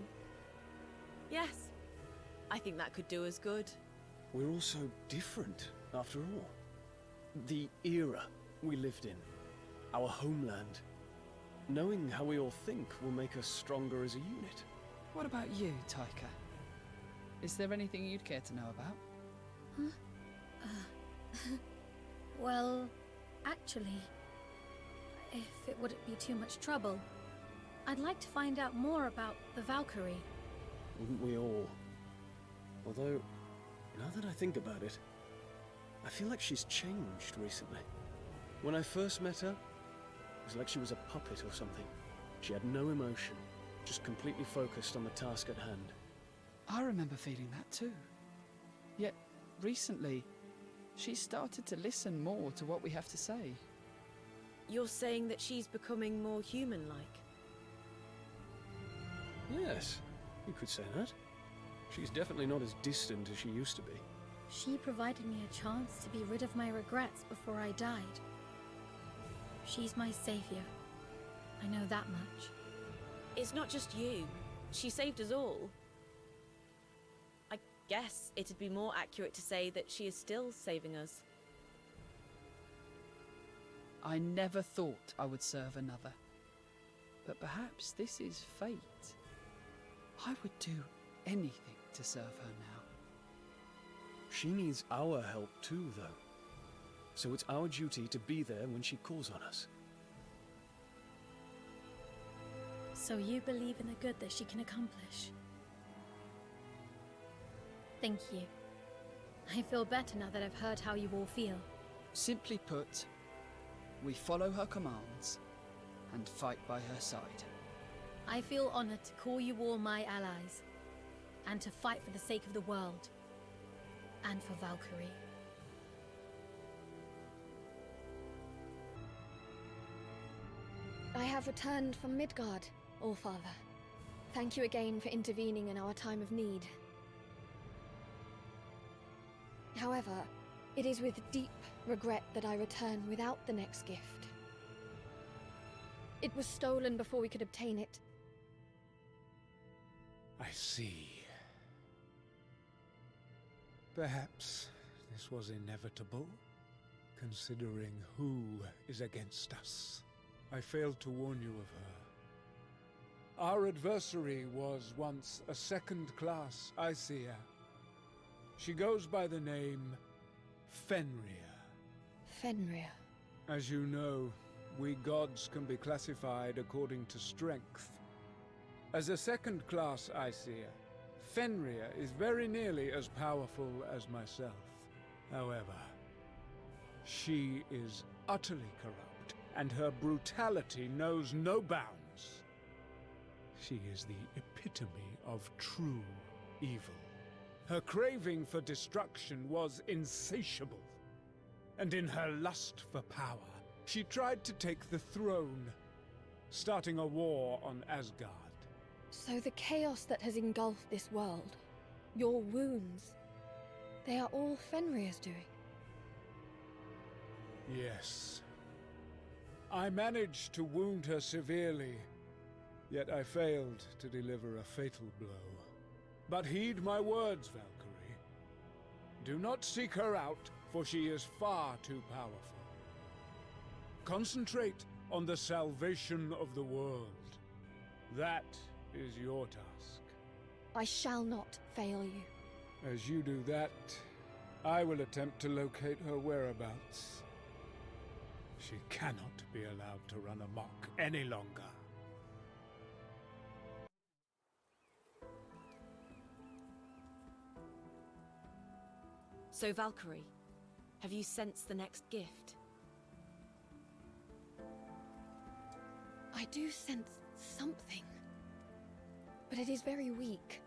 H: Yes. I think that could do us good.
D: We're all so different, after all. The era we lived in, our homeland. Knowing how we all think will make us stronger as a unit.
G: What about you, Taika? Is there anything you'd care to know about?
K: Huh? Well, actually, if it wouldn't be too much trouble, I'd like to find out more about the Valkyrie.
D: Wouldn't we all? Although, now that I think about it, I feel like she's changed recently. When I first met her, it was like she was a puppet or something. She had no emotion, just completely focused on the task at hand.
G: I remember feeling that too. Yet, recently, she started to listen more to what we have to say.
H: You're saying that she's becoming more human-like?
D: Yes, you could say that. She's definitely not as distant as she used to be.
K: She provided me a chance to be rid of my regrets before I died. She's my savior. I know that much.
H: It's not just you. She saved us all. I guess it'd be more accurate to say that she is still saving us.
G: I never thought I would serve another. But perhaps this is fate. I would do anything to serve her now.
D: She needs our help too, though. So it's our duty to be there when she calls on us.
K: So you believe in the good that she can accomplish? Thank you. I feel better now that I've heard how you all feel.
G: Simply put, we follow her commands and fight by her side.
K: I feel honored to call you all my allies, and to fight for the sake of the world, and for Valkyrie.
C: I have returned from Midgard, Allfather. Thank you again for intervening in our time of need. However, it is with deep regret that I return without the next gift. It was stolen before we could obtain it.
B: I see. Perhaps this was inevitable, considering who is against us. I failed to warn you of her. Our adversary was once a second-class Aesir. She goes by the name Fenrir.
C: Fenrir.
B: As you know, we gods can be classified according to strength. As a second-class Aesir, Fenrir is very nearly as powerful as myself. However, she is utterly corrupt, and her brutality knows no bounds. She is the epitome of true evil. Her craving for destruction was insatiable, and in her lust for power, she tried to take the throne, starting a war on Asgard.
C: So the chaos that has engulfed this world, your wounds, they are all Fenrir's doing?
B: Yes. I managed to wound her severely, Yet I failed to deliver a fatal blow. But heed my words, Valkyrie. Do not seek her out, for she is far too powerful. Concentrate on the salvation of the world. That is your task.
C: I shall not fail you.
B: As you do that, I will attempt to locate her whereabouts. She cannot be allowed to run amok any longer.
H: So, Valkyrie, have you sensed the next gift?
C: I do sense something, but it is very weak.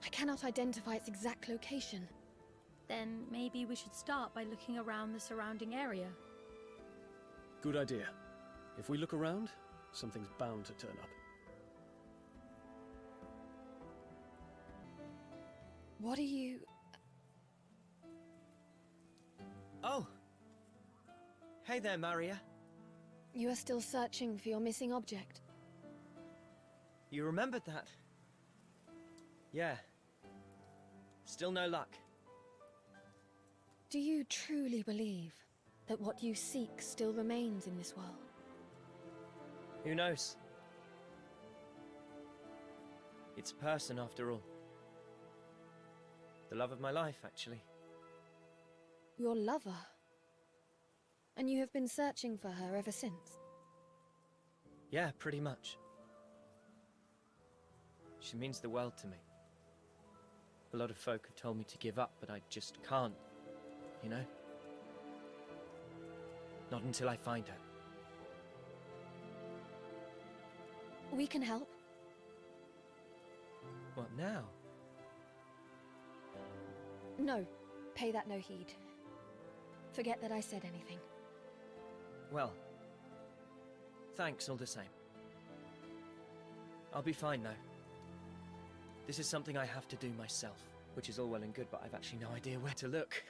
C: I cannot identify its exact location.
K: Then maybe we should start by looking around the surrounding area.
D: Good idea. If we look around, something's bound to turn up.
C: What are you...
F: Oh! Hey there, Maria.
C: You are still searching for your missing object?
F: You remembered that? Yeah. Still no luck.
C: Do you truly believe that what you seek still remains in this world?
F: Who knows? It's a person, after all. The love of my life, actually.
C: Your lover? And you have been searching for her ever since?
F: Yeah, pretty much. She means the world to me. A lot of folk have told me to give up, but I just can't, you know? Not until I find her.
C: We can help.
F: What now?
C: No, pay that no heed. Forget that I said anything.
F: Well, thanks all the same. I'll be fine now. This is something I have to do myself, which is all well and good, but I've actually no idea where to look.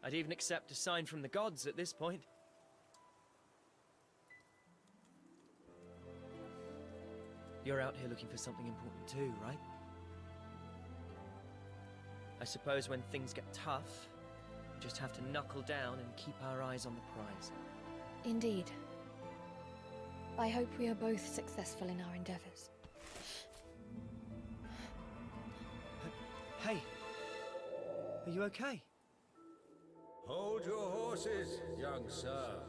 F: I'd even accept a sign from the gods at this point. You're out here looking for something important too, right? I suppose when things get tough, we just have to knuckle down and keep our eyes on the prize.
C: Indeed. I hope we are both successful in our endeavors.
F: Hey! Are you okay?
M: Hold your horses, young sir.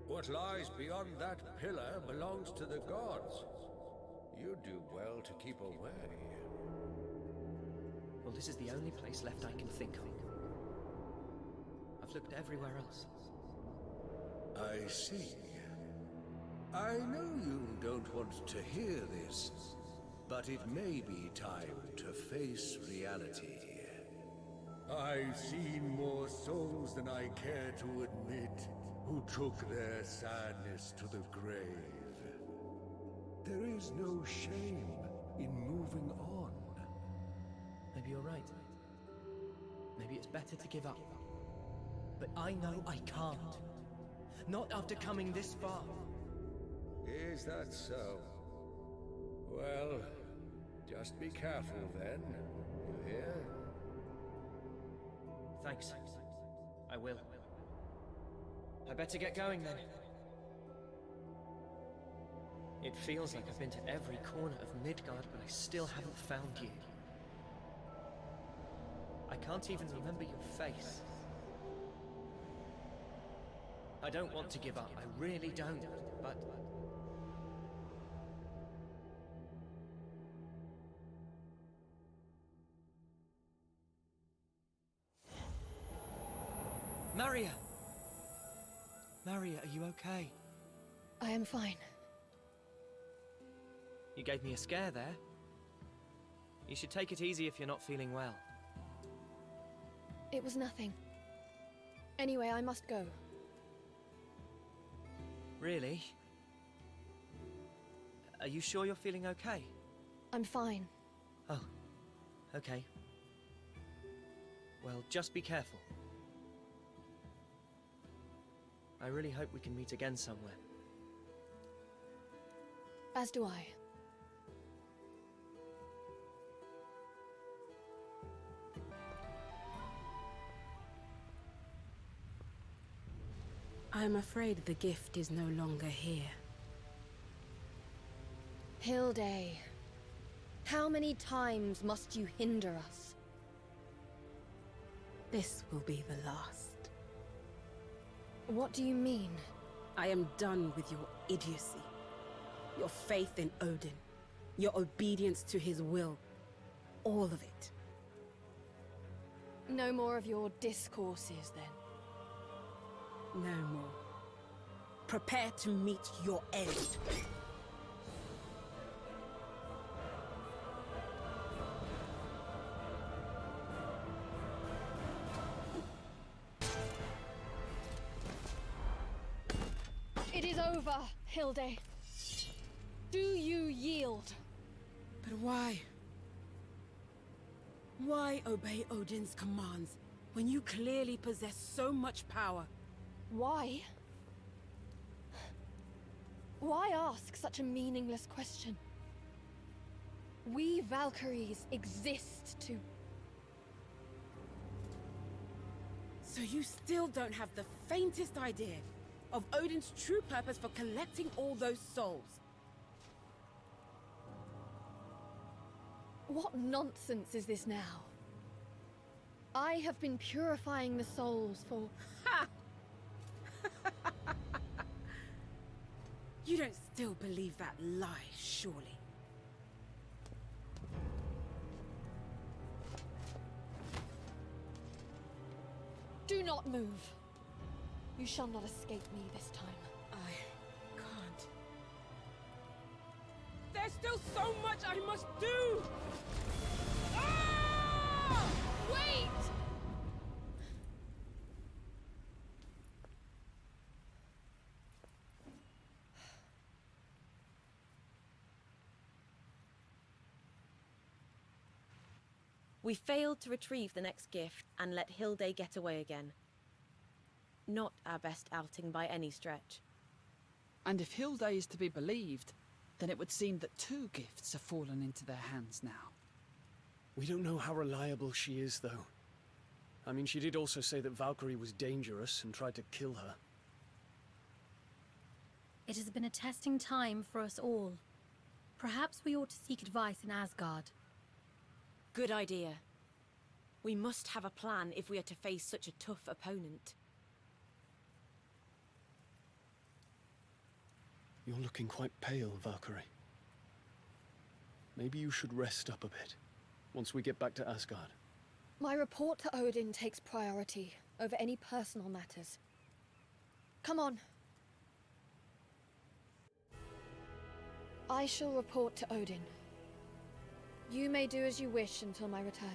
M: What lies beyond that pillar belongs to the gods. You do well to keep away.
F: Well, this is the only place left I can think of. I've looked everywhere else.
M: I see. I know you don't want to hear this, but it may be time to face reality. I've seen more souls than I care to admit who took their sadness to the grave. There is no shame in moving on.
F: Maybe you're right. Maybe it's better to give up. But I know I can't. Not after coming this far.
M: Is that so? Well, just be careful then. You hear?
F: Thanks. I will. I better get going then. It feels like I've been to every corner of Midgard, but I still haven't found you. I can't even remember your face. I don't want to give up, I really don't, but... Maria! Maria, are you okay?
C: I am fine.
F: You gave me a scare there. You should take it easy if you're not feeling well.
C: It was nothing. Anyway, I must go.
F: Really? Are you sure you're feeling okay?
C: I'm fine.
F: Oh, okay. Well, just be careful. I really hope we can meet again somewhere.
C: As do I.
E: I'm afraid the gift is no longer here.
C: Hilde, how many times must you hinder us?
E: This will be the last.
C: What do you mean?
E: I am done with your idiocy. Your faith in Odin. Your obedience to his will. All of it.
C: No more of your discourses, then.
E: No more. Prepare to meet your end.
C: It is over, Hilde. Do you yield?
E: But why? Why obey Odin's commands when you clearly possess so much power?
C: Why? Why ask such a meaningless question? We Valkyries exist to...
E: So you still don't have the faintest idea of Odin's true purpose for collecting all those souls?
C: What nonsense is this now? I have been purifying the souls for...
E: Ha! You don't still believe that lie, surely?
C: Do not move. You shall not escape me this time.
E: I can't. There's still so much I must do! Ah!
C: Wait!
H: We failed to retrieve the next gift and let Hilde get away again. Not our best outing by any stretch.
G: And if Hilde is to be believed, then it would seem that 2 gifts have fallen into their hands now.
D: We don't know how reliable she is, though. I mean, she did also say that Valkyrie was dangerous and tried to kill her.
K: It has been a testing time for us all. Perhaps we ought to seek advice in Asgard.
H: Good idea. We must have a plan if we are to face such a tough opponent.
D: You're looking quite pale, Valkyrie. Maybe you should rest up a bit, once we get back to Asgard.
C: My report to Odin takes priority over any personal matters. Come on. I shall report to Odin. You may do as you wish until my return.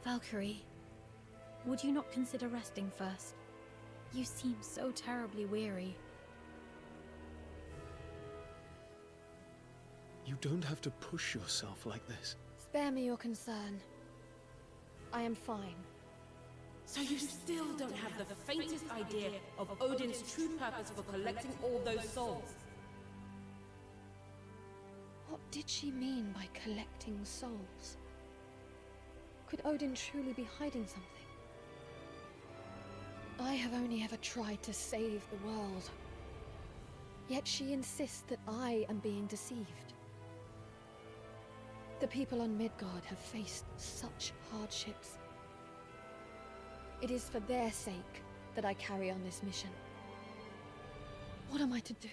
K: Valkyrie, would you not consider resting first? You seem so terribly weary.
D: You don't have to push yourself like this.
C: Spare me your concern. I am fine.
E: So you still don't have the faintest idea of Odin's true purpose for collecting all those souls?
C: What did she mean by collecting souls? Could Odin truly be hiding something? I have only ever tried to save the world. Yet she insists that I am being deceived. The people on Midgard have faced such hardships. It is for their sake that I carry on this mission. What am I to do?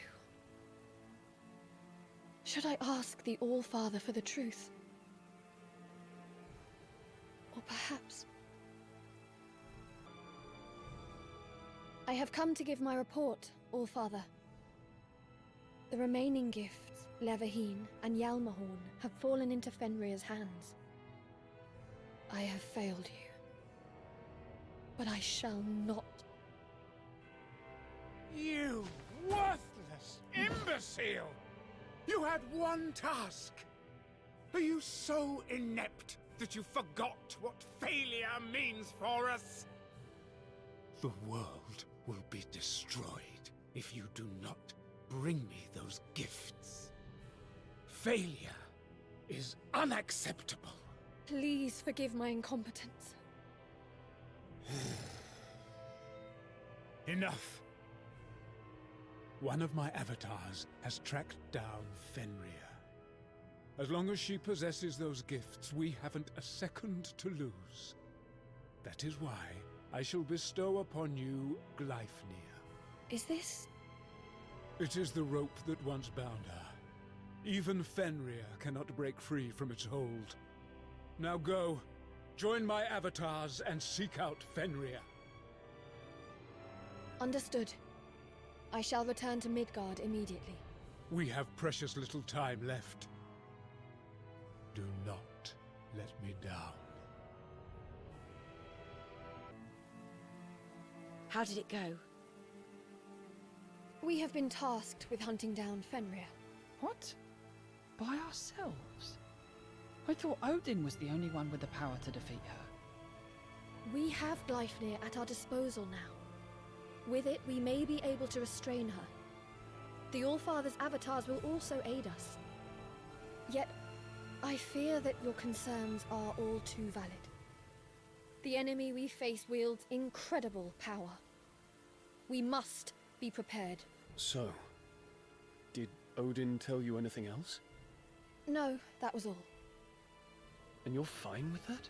C: Should I ask the All-Father for the truth? Or perhaps... I have come to give my report, All-Father. The remaining gifts, Leverheen and Hjalmarhorn, have fallen into Fenrir's hands. I have failed you. But I shall not.
N: You worthless imbecile! You had one task! Are you so inept that you forgot what failure means for us? The world will be destroyed if you do not bring me those gifts. Failure is unacceptable.
C: Please forgive my incompetence.
B: Enough. One of my avatars has tracked down Fenrir. As long as she possesses those gifts, we haven't a second to lose. That is why I shall bestow upon you Gleipnir.
C: Is this...
B: It is the rope that once bound her. Even Fenrir cannot break free from its hold. Now go, join my avatars and seek out Fenrir.
C: Understood. I shall return to Midgard immediately.
B: We have precious little time left. Do not let me down.
H: How did it go?
C: We have been tasked with hunting down Fenrir.
G: What? By ourselves? I thought Odin was the only one with the power to defeat her.
C: We have Gleipnir at our disposal now. With it, we may be able to restrain her. The Allfather's avatars will also aid us. Yet, I fear that your concerns are all too valid. The enemy we face wields incredible power. We must be prepared.
D: So, did Odin tell you anything else?
C: No, that was all.
D: And you're fine with that?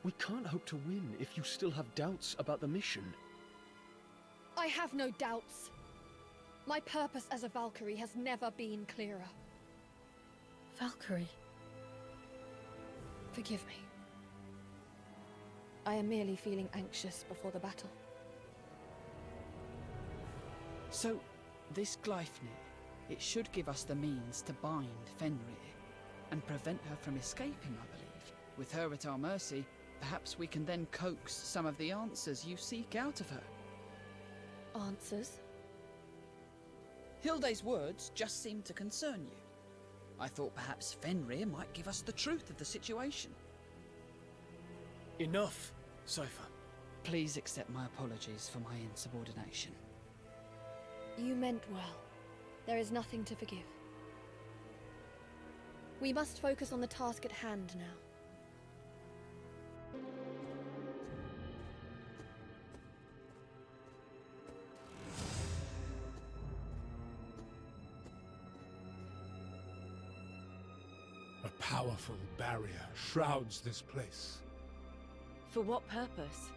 D: We can't hope to win if you still have doubts about the mission.
C: I have no doubts. My purpose as a Valkyrie has never been clearer.
K: Valkyrie?
C: Forgive me. I am merely feeling anxious before the battle.
G: So, this Gleipnir, it should give us the means to bind Fenrir and prevent her from escaping, I believe. With her at our mercy, perhaps we can then coax some of the answers you seek out of her.
C: Answers?
G: Hilde's words just seem to concern you. I thought perhaps Fenrir might give us the truth of the situation.
D: Enough, Cypher.
G: Please accept my apologies for my insubordination.
C: You meant well. There is nothing to forgive. We must focus on the task at hand now.
B: A powerful barrier shrouds this place.
H: For what purpose?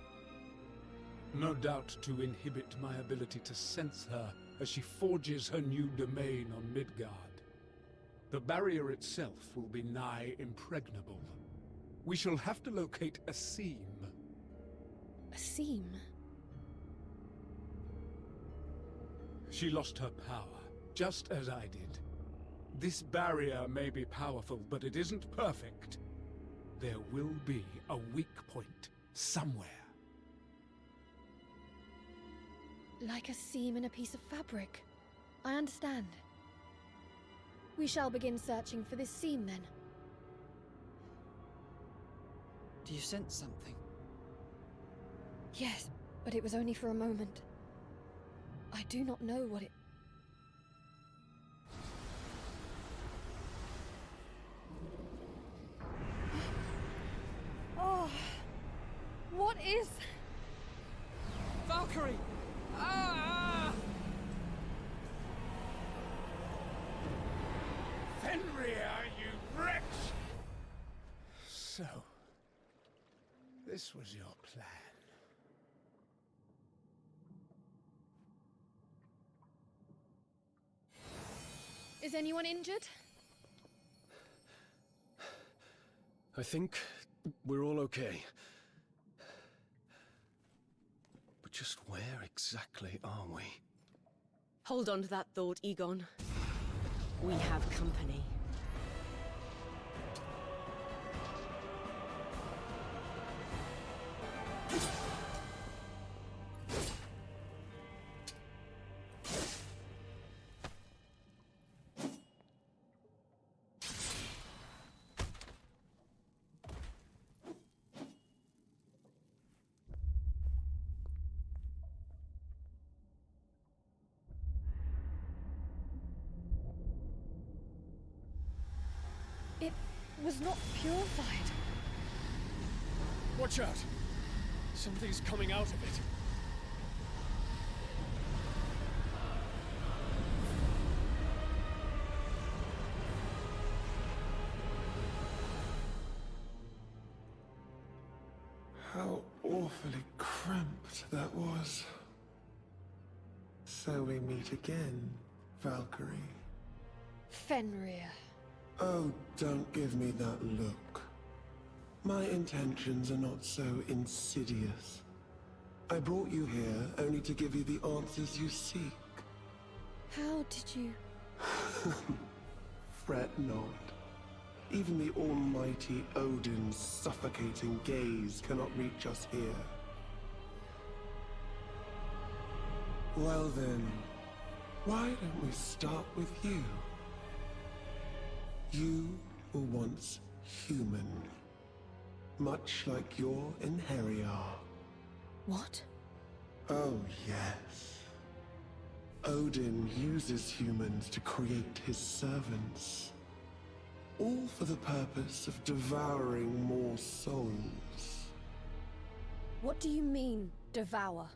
B: No doubt to inhibit my ability to sense her as she forges her new domain on Midgard. The barrier itself will be nigh impregnable. We shall have to locate a seam.
C: A seam?
B: She lost her power, just as I did. This barrier may be powerful, but it isn't perfect. There will be a weak point somewhere.
C: Like a seam in a piece of fabric. I understand. We shall begin searching for this seam then.
G: Do you sense something?
C: Yes, but it was only for a moment. I do not know what it... Oh... What is...
G: Valkyrie! Ah!
N: Fenrir, you wretch!
B: So, this was your plan.
C: Is anyone injured?
D: I think we're all okay. But just where exactly are we?
H: Hold on to that thought, Egon. We have company.
C: It was not purified.
D: Watch out! Something's coming out of it.
L: How awfully cramped that was. So we meet again, Valkyrie.
C: Fenrir.
L: Oh, don't give me that look. My intentions are not so insidious. I brought you here only to give you the answers you seek.
C: How did you...
L: Fret not. Even the almighty Odin's suffocating gaze cannot reach us here. Well then, why don't we start with you? You were once human, much like your Inheria.
C: What?
L: Oh yes. Odin uses humans to create his servants. All for the purpose of devouring more souls.
C: What do you mean, devour?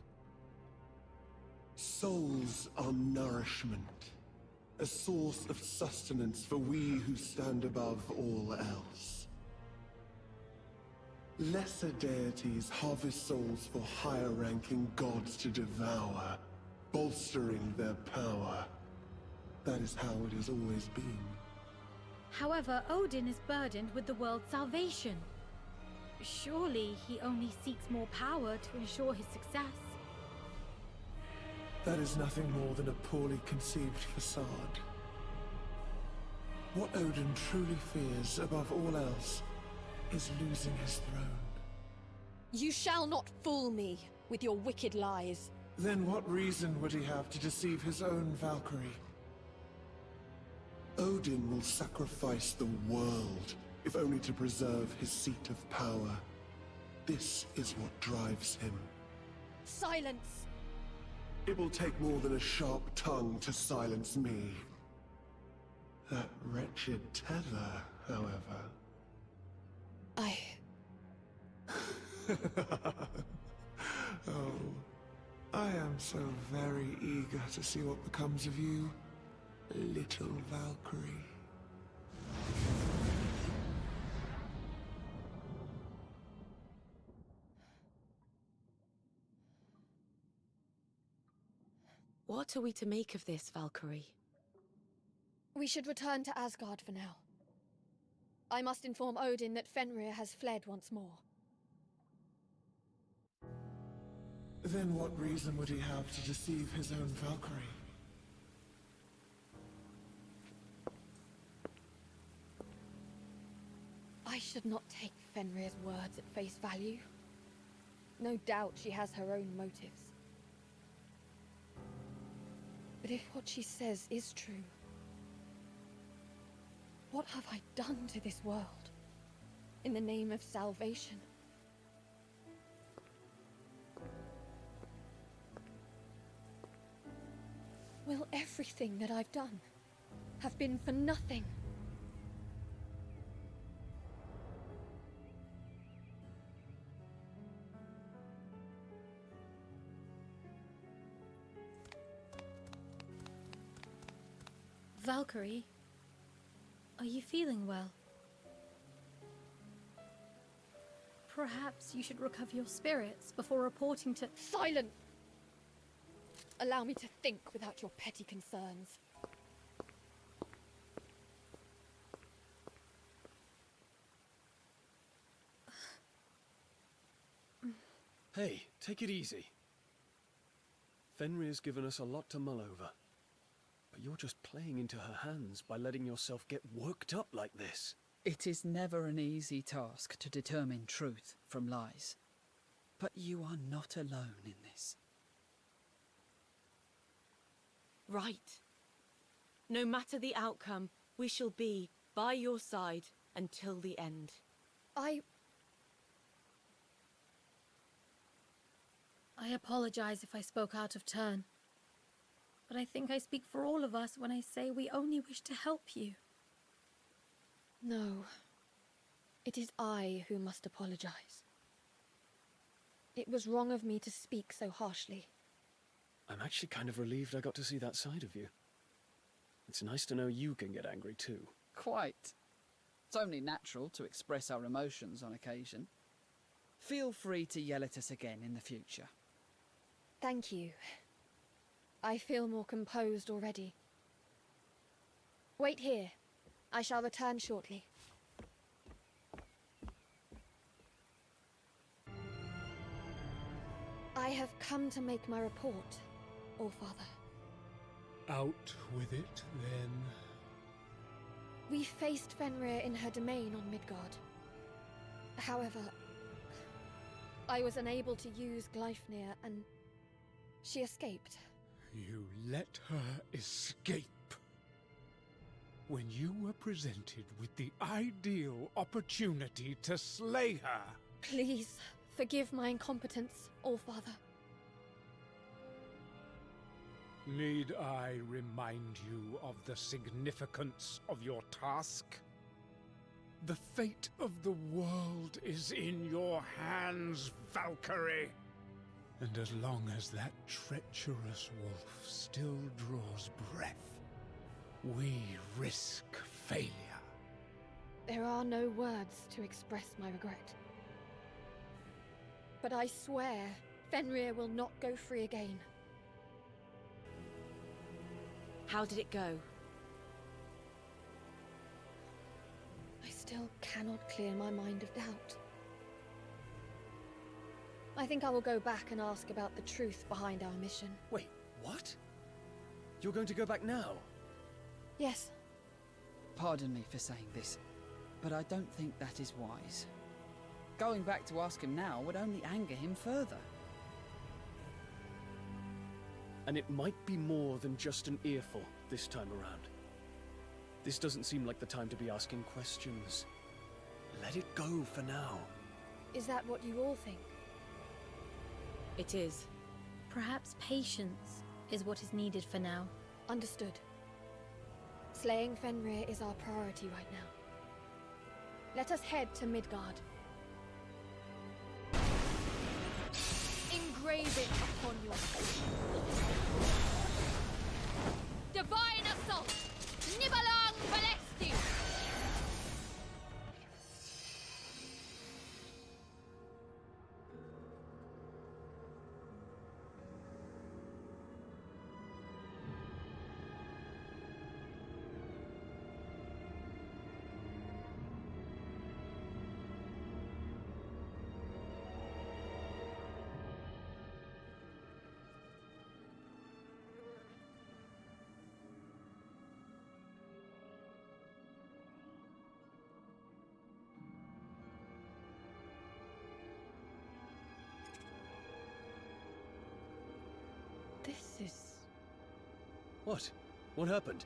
L: Souls are nourishment. A source of sustenance for we who stand above all else. Lesser deities harvest souls for higher-ranking gods to devour, bolstering their power. That is how it has always been.
K: However, Odin is burdened with the world's salvation. Surely he only seeks more power to ensure his success.
L: That is nothing more than a poorly conceived facade. What Odin truly fears above all else is losing his throne.
C: You shall not fool me with your wicked lies.
L: Then what reason would he have to deceive his own Valkyrie? Odin will sacrifice the world, if only to preserve his seat of power. This is what drives him.
C: Silence!
L: It will take more than a sharp tongue to silence me. That wretched tether, however. Oh, I am so very eager to see what becomes of you, little Valkyrie.
H: What are we to make of this, Valkyrie?
C: We should return to Asgard for now. I must inform Odin that Fenrir has fled once more.
L: Then what reason would he have to deceive his own Valkyrie?
C: I should not take Fenrir's words at face value. No doubt she has her own motives. But if what she says is true, what have I done to this world in the name of salvation? Will everything that I've done have been for nothing?
K: Valkyrie, are you feeling well? Perhaps you should recover your spirits before reporting to—
C: Silence! Allow me to think without your petty concerns.
D: Hey, take it easy. Fenrir's given us a lot to mull over. But you're just playing into her hands by letting yourself get worked up like this.
G: It is never an easy task to determine truth from lies. But you are not alone in this.
H: Right. No matter the outcome, we shall be by your side until the end.
K: I apologize if I spoke out of turn. But I think I speak for all of us when I say we only wish to help you.
C: No. It is I who must apologize. It was wrong of me to speak so harshly.
D: I'm actually kind of relieved I got to see that side of you. It's nice to know you can get angry too.
G: Quite. It's only natural to express our emotions on occasion. Feel free to yell at us again in the future.
C: Thank you. I feel more composed already. Wait here. I shall return shortly. I have come to make my report, Allfather.
B: Out with it, then.
C: We faced Fenrir in her domain on Midgard. However, I was unable to use Gleipnir and she escaped.
B: You let her escape. When you were presented with the ideal opportunity to slay her.
C: Please, forgive my incompetence, Allfather.
B: Need I remind you of the significance of your task? The fate of the world is in your hands, Valkyrie. And as long as that treacherous wolf still draws breath, we risk failure.
C: There are no words to express my regret. But I swear, Fenrir will not go free again.
H: How did it go?
C: I still cannot clear my mind of doubt. I think I will go back and ask about the truth behind our mission.
D: Wait, what? You're going to go back now?
C: Yes.
G: Pardon me for saying this, but I don't think that is wise. Going back to ask him now would only anger him further.
D: And it might be more than just an earful this time around. This doesn't seem like the time to be asking questions. Let it go for now.
C: Is that what you all think?
H: It is.
K: Perhaps patience is what is needed for now.
C: Understood. Slaying Fenrir is our priority right now. Let us head to Midgard.
O: Engrave it upon your soul. Divine assault! Nibalang Valesti!
C: This is...
D: What? What happened?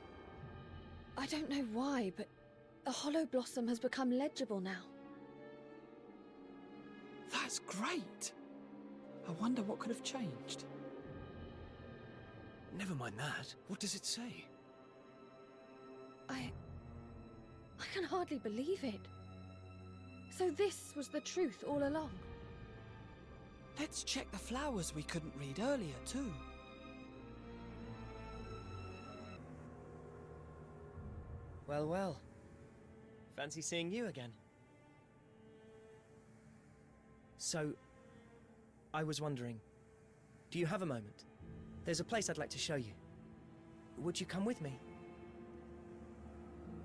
C: I don't know why, but the Hollow Blossom has become legible now.
G: That's great! I wonder what could have changed.
D: Never mind that. What does it say?
C: I can hardly believe it. So this was the truth all along.
G: Let's check the flowers we couldn't read earlier, too.
F: Well, well. Fancy seeing you again. So, I was wondering, do you have a moment? There's a place I'd like to show you. Would you come with me?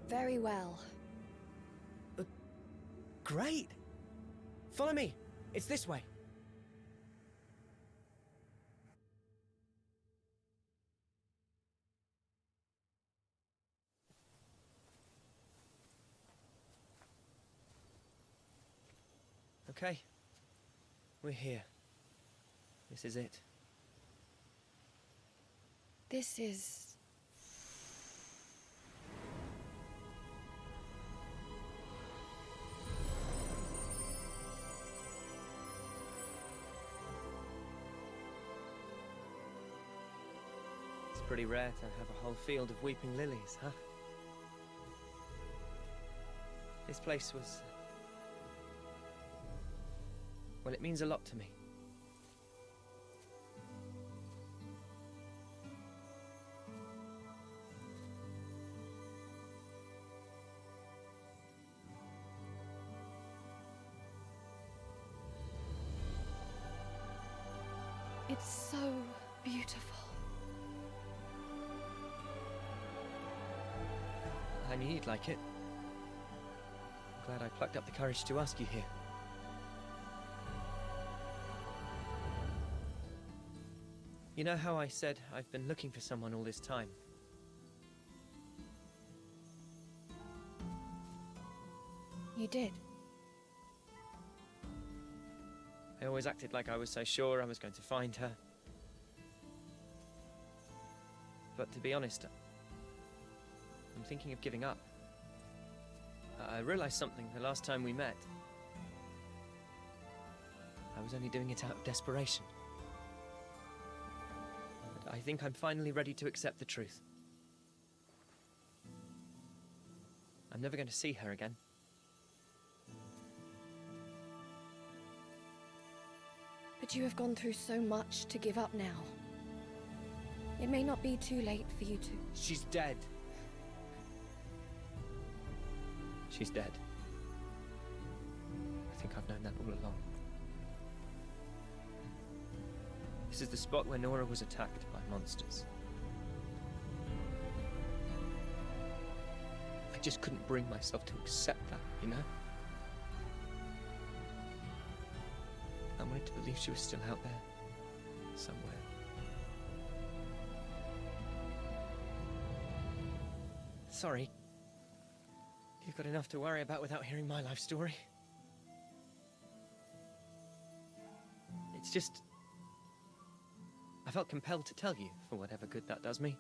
C: Very well.
F: Great! Follow me. It's this way. Okay. We're here. This is it.
C: This is...
F: It's pretty rare to have a whole field of weeping lilies, huh? This place was... well, it means a lot to me.
C: It's so beautiful.
F: I knew you'd like it. I'm glad I plucked up the courage to ask you here. You know how I said I've been looking for someone all this time?
C: You did.
F: I always acted like I was so sure I was going to find her. But to be honest, I'm thinking of giving up. I realized something the last time we met. I was only doing it out of desperation. But I think I'm finally ready to accept the truth. I'm never going to see her again.
C: But you have gone through so much to give up now. It may not be too late for you to...
F: She's dead. She's dead. I think I've known that all along. This is the spot where Nora was attacked by monsters. I just couldn't bring myself to accept that, you know? I wanted to believe she was still out there, somewhere. Sorry. You've got enough to worry about without hearing my life story. It's just... I felt compelled to tell you, for whatever good that does me.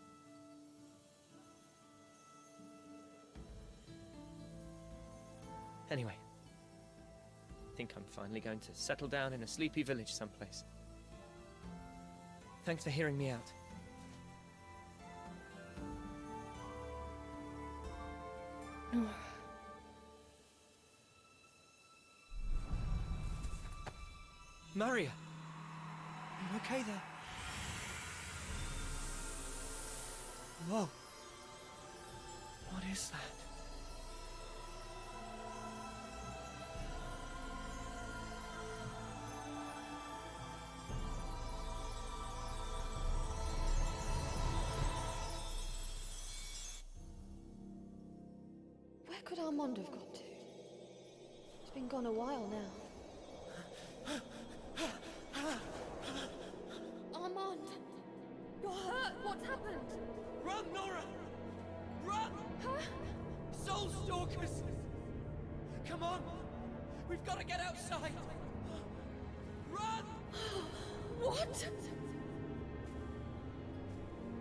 F: Anyway. I think I'm finally going to settle down in a sleepy village someplace. Thanks for hearing me out. Maria! Are you okay there? Whoa. What is that?
C: Where could Armand have gone to? He's been gone a while now. Armand! You're hurt! What's happened?
F: Run, Nora! Run!
C: Huh?
F: Soul Stalkers! Come on! We've got to get outside! Run!
C: What?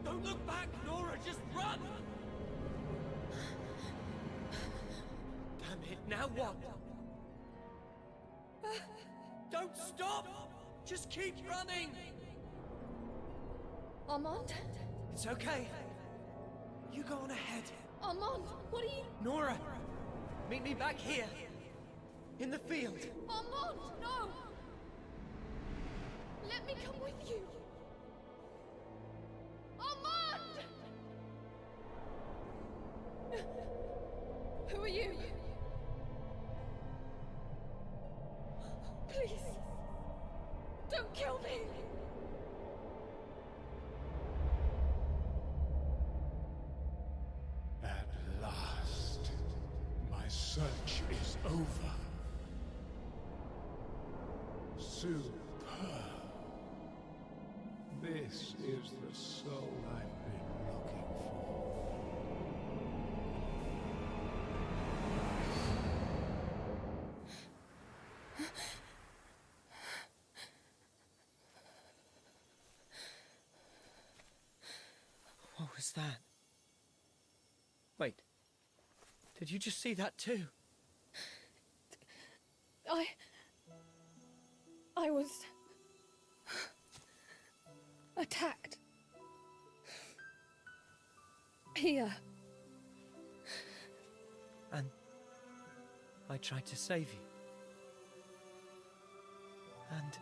F: Don't look back, Nora! Just run! Damn it, now what? Don't stop! Just keep running!
C: Armand?
F: It's okay. You go on ahead.
C: Armand, what are you...
F: Nora! Meet me back here. In the field.
C: Armand, no! Let me come with you. Armand! Who are you? Please. Don't kill me.
B: At last, my search is over. Superb. This is the soul I've been looking for.
F: What was that? Wait. Did you just see that too?
C: I was... attacked. Here.
F: And I tried to save you. And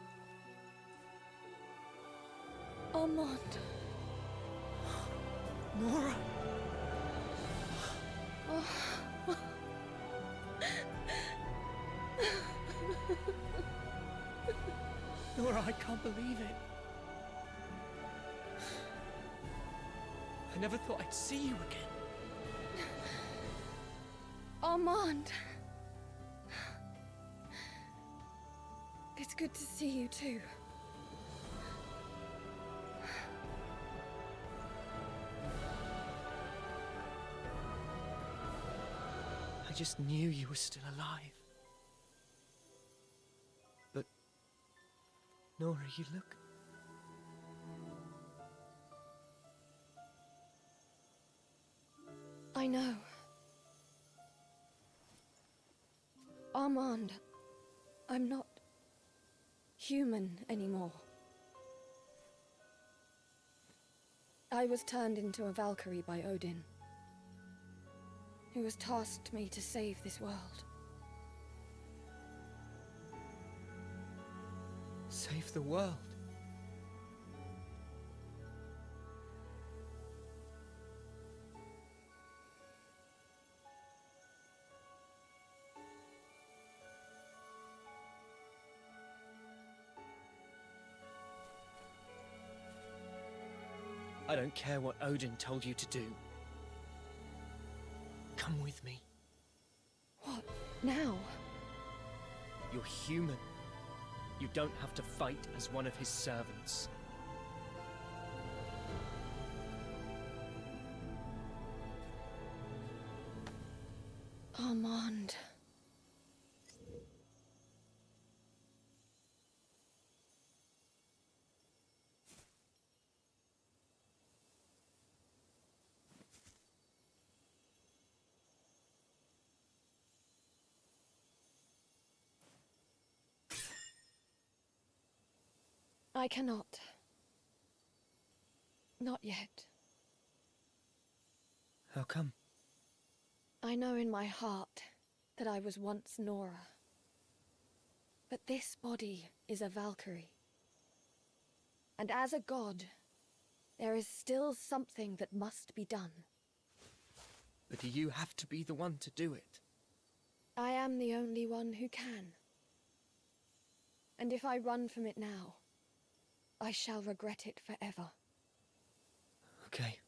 C: Armand.
F: Nora! Nora, I can't believe it. I never thought I'd see you again.
C: Armand. It's good to see you too.
F: I just knew you were still alive. But, Nora, you look...
C: I know. Armand, I'm not human anymore. I was turned into a Valkyrie by Odin, who has tasked me to save this world.
F: Save the world? I don't care what Odin told you to do. Come with me.
C: What? Now?
F: You're human. You don't have to fight as one of his servants.
C: Armand. I cannot. Not yet.
F: How come?
C: I know in my heart that I was once Nora. But this body is a Valkyrie. And as a god, there is still something that must be done.
F: But do you have to be the one to do it?
C: I am the only one who can. And if I run from it now, I shall regret it forever.
F: Okay.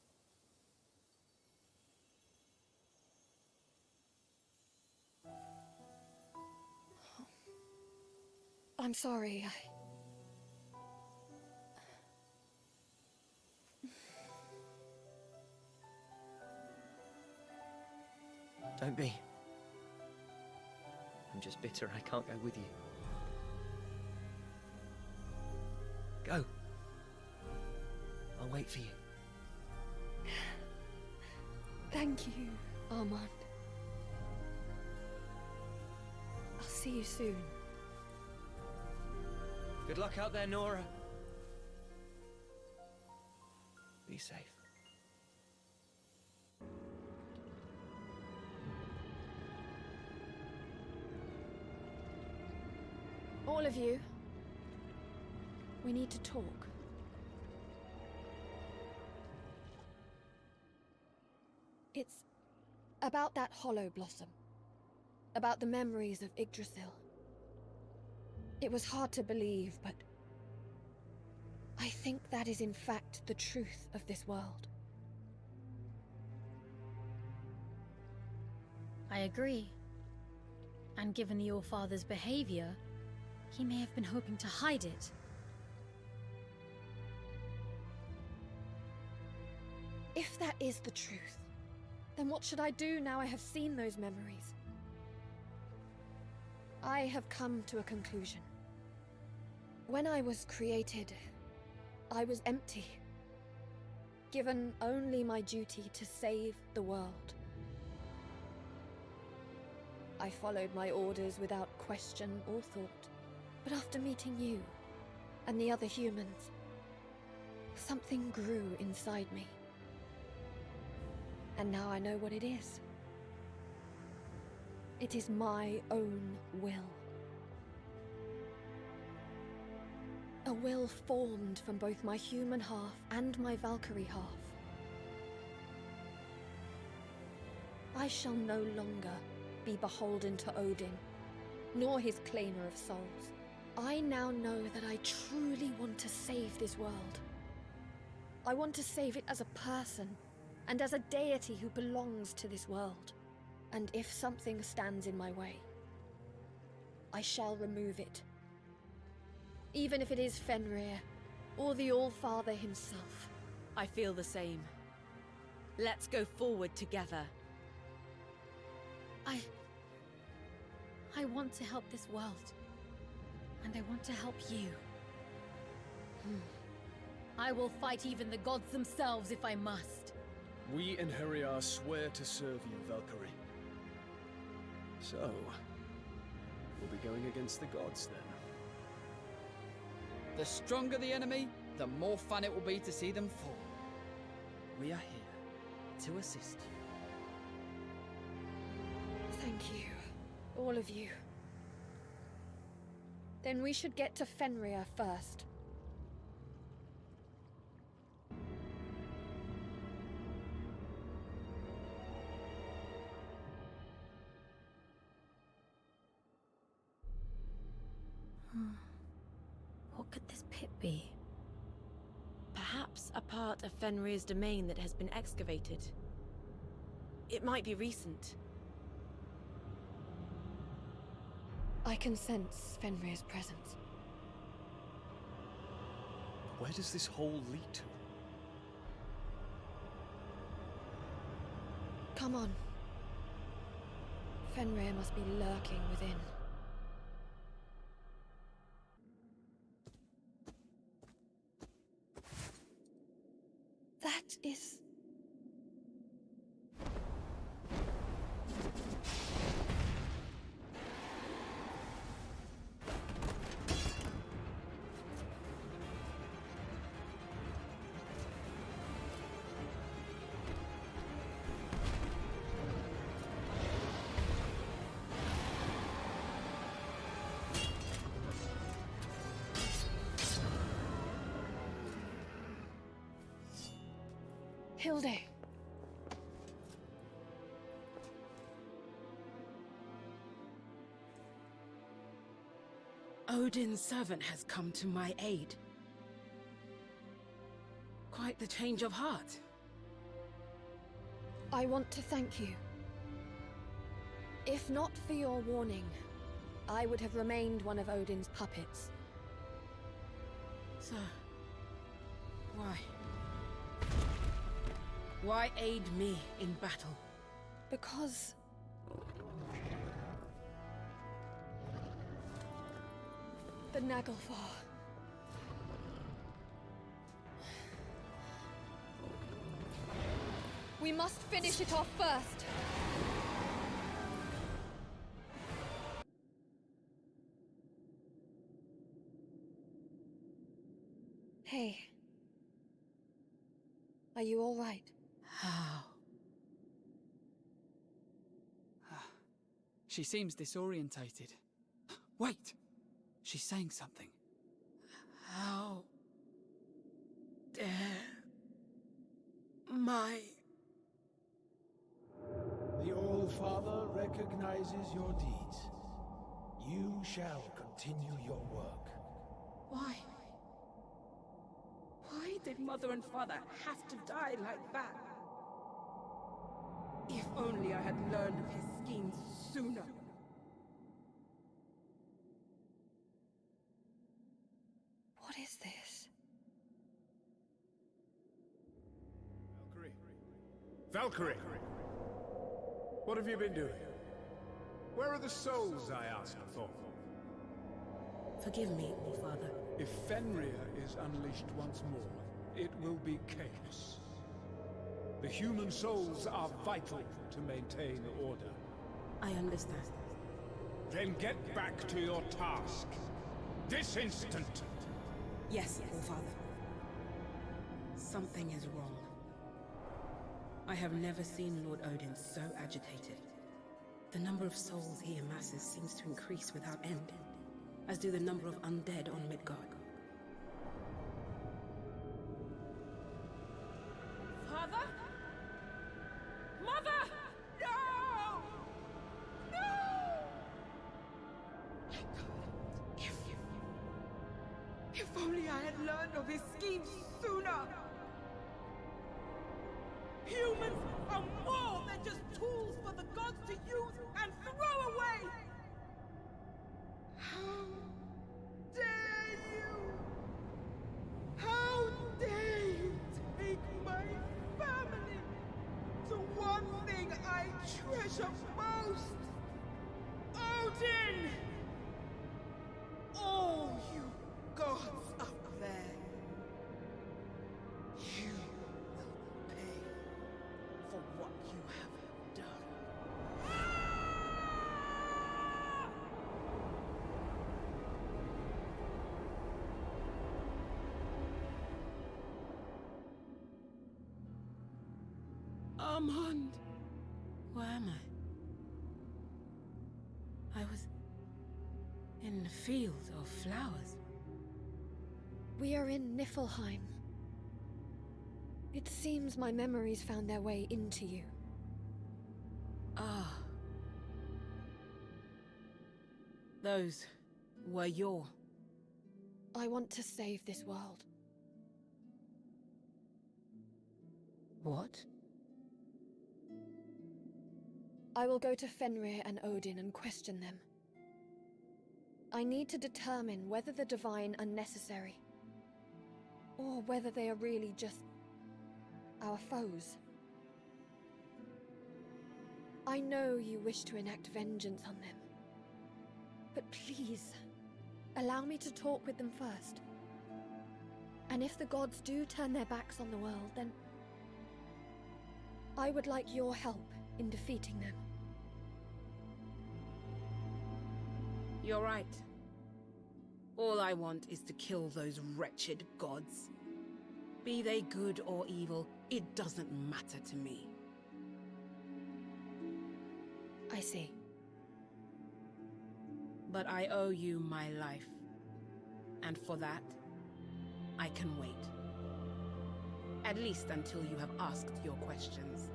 C: I'm sorry,
F: Don't be. I'm just bitter I can't go with you. Go. I'll wait for you.
C: Thank you, Armand. I'll see you soon.
F: Good luck out there, Nora. Be safe.
C: All of you, we need to talk. It's about that hollow blossom. About the memories of Yggdrasil. It was hard to believe, but I think that is in fact the truth of this world.
K: I agree. And given the All-Father's behavior, he may have been hoping to hide it.
C: If that is the truth, then what should I do now I have seen those memories? I have come to a conclusion. When I was created, I was empty, given only my duty to save the world. I followed my orders without question or thought, but after meeting you and the other humans, something grew inside me. And now I know what it is. It is my own will. A will formed from both my human half and my Valkyrie half. I shall no longer be beholden to Odin, nor his claimer of souls. I now know that I truly want to save this world. I want to save it as a person, and as a deity who belongs to this world. And if something stands in my way, I shall remove it. Even if it is Fenrir, or the All-Father himself.
H: I feel the same. Let's go forward together.
K: I want to help this world. And I want to help you. I will fight even the gods themselves if I must.
D: We in Heria swear to serve you, Valkyrie. So, we'll be going against the gods then.
G: The stronger the enemy, the more fun it will be to see them fall. We are here to assist you.
C: Thank you, all of you. Then we should get to Fenrir first.
K: What could this pit be?
H: Perhaps a part of Fenrir's domain that has been excavated. It might be recent.
C: I can sense Fenrir's presence.
D: Where does this hole lead to?
C: Come on. Fenrir must be lurking within. That is... Hilde.
E: Odin's servant has come to my aid. Quite the change of heart.
C: I want to thank you. If not for your warning, I would have remained one of Odin's puppets.
E: So, why? Why aid me in battle?
C: Because... the Naglfar. We must finish it off first. Hey. Are you all right?
E: How?
G: She seems disorientated. Wait! She's saying something.
E: How dare my...
J: The All-Father recognizes your deeds. You shall continue your work.
E: Why? Why did Mother and Father have to die like that? If only I had learned of his schemes sooner.
C: What is this?
N: Valkyrie. Valkyrie! What have you been doing? Where are the souls I asked for?
E: Forgive me, Father.
B: If Fenrir is unleashed once more, it will be chaos. The human souls are vital to maintain order.
E: I understand.
N: Then get back to your task. This instant!
E: Yes, Father. Something is wrong. I have never seen Lord Odin so agitated. The number of souls he amasses seems to increase without end, as do the number of undead on Midgard. Father? Mother! No! No!
P: If only I had learned of his schemes sooner! Humans are more than just tools for the gods to use and throw away! How dare you? How dare you take my family to one thing I treasure most? Odin! Oh, you gods up there! You will pay for what you have done.
E: Armand! Where am I? I was in the field of flowers.
C: We are in Niflheim. It seems my memories found their way into you.
E: Ah. Those were your...
C: I want to save this world.
E: What?
C: I will go to Fenrir and Odin and question them. I need to determine whether the divine are necessary, or whether they are really just our foes. I know you wish to enact vengeance on them, but please, allow me to talk with them first. And if the gods do turn their backs on the world, then I would like your help in defeating them.
E: You're right. All I want is to kill those wretched gods. Be they good or evil, it doesn't matter to me.
C: I see.
E: But I owe you my life. And for that, I can wait. At least until you have asked your questions.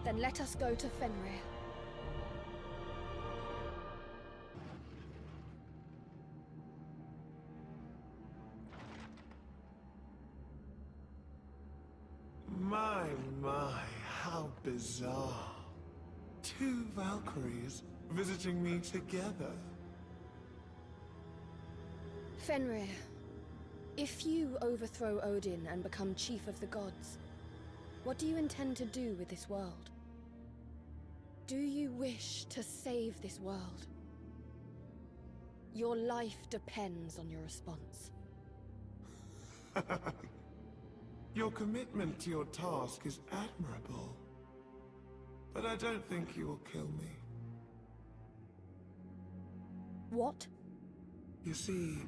C: Then let us go to Fenrir.
L: My, how bizarre. Two Valkyries visiting me together.
C: Fenrir, if you overthrow Odin and become chief of the gods, what do you intend to do with this world? Do you wish to save this world? Your life depends on your response.
L: Your commitment to your task is admirable. But I don't think you will kill me.
C: What?
L: You see,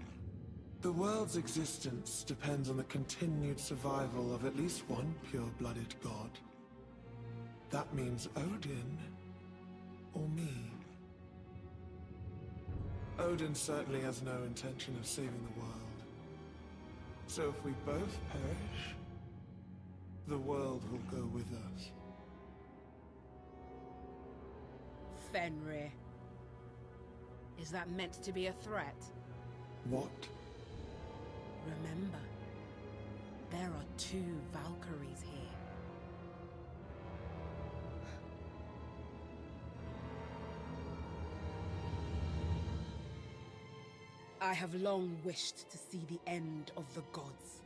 L: the world's existence depends on the continued survival of at least one pure-blooded god. That means Odin, or me. Odin certainly has no intention of saving the world. So if we both perish, the world will go with us.
E: Fenrir. Is that meant to be a threat?
L: What?
E: Remember, there are two Valkyries here. I have long wished to see the end of the gods.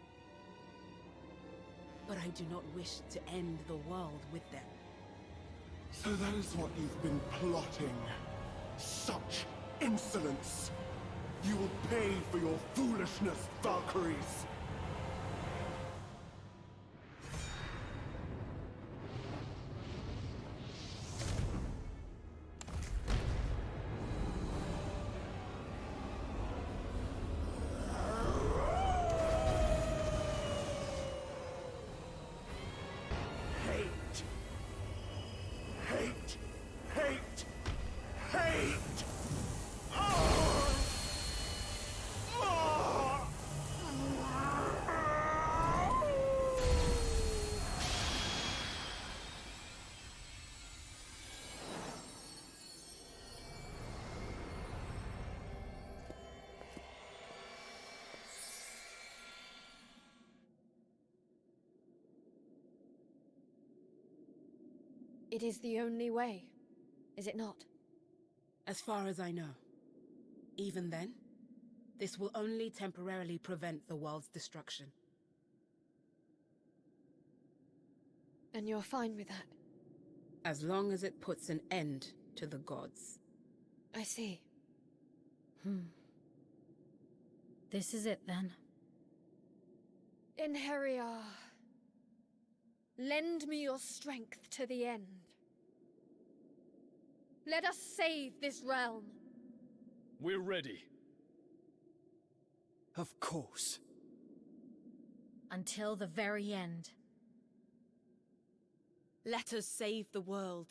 E: But I do not wish to end the world with them.
L: So that is what you've been plotting. Such insolence! You will pay for your foolishness, Valkyries!
C: It is the only way, is it not?
E: As far as I know. Even then, this will only temporarily prevent the world's destruction.
C: And you're fine with that?
E: As long as it puts an end to the gods.
C: I see.
K: This is it then.
C: Inheria, lend me your strength to the end. Let us save this realm.
D: We're ready.
G: Of course.
K: Until the very end.
H: Let us save the world.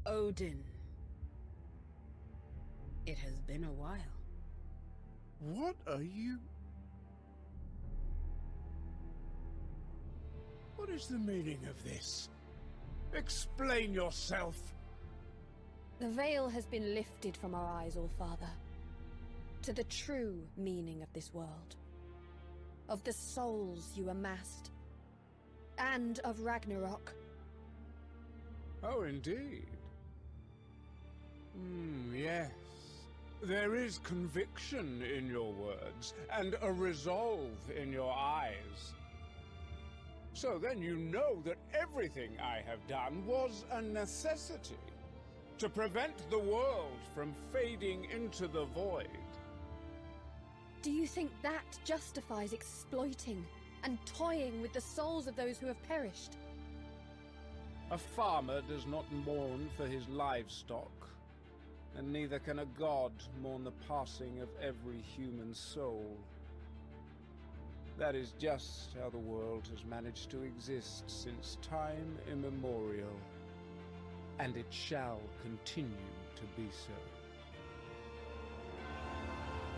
E: Odin. It has been a while.
N: What are you... What is the meaning of this? Explain yourself!
C: The veil has been lifted from our eyes, All-Father, to the true meaning of this world, of the souls you amassed, and of Ragnarok.
B: Oh, indeed. Yes. There is conviction in your words, and a resolve in your eyes. So then you know that everything I have done was a necessity, to prevent the world from fading into the void.
C: Do you think that justifies exploiting and toying with the souls of those who have perished?
B: A farmer does not mourn for his livestock, and neither can a god mourn the passing of every human soul. That is just how the world has managed to exist since time immemorial, and it shall continue to be so.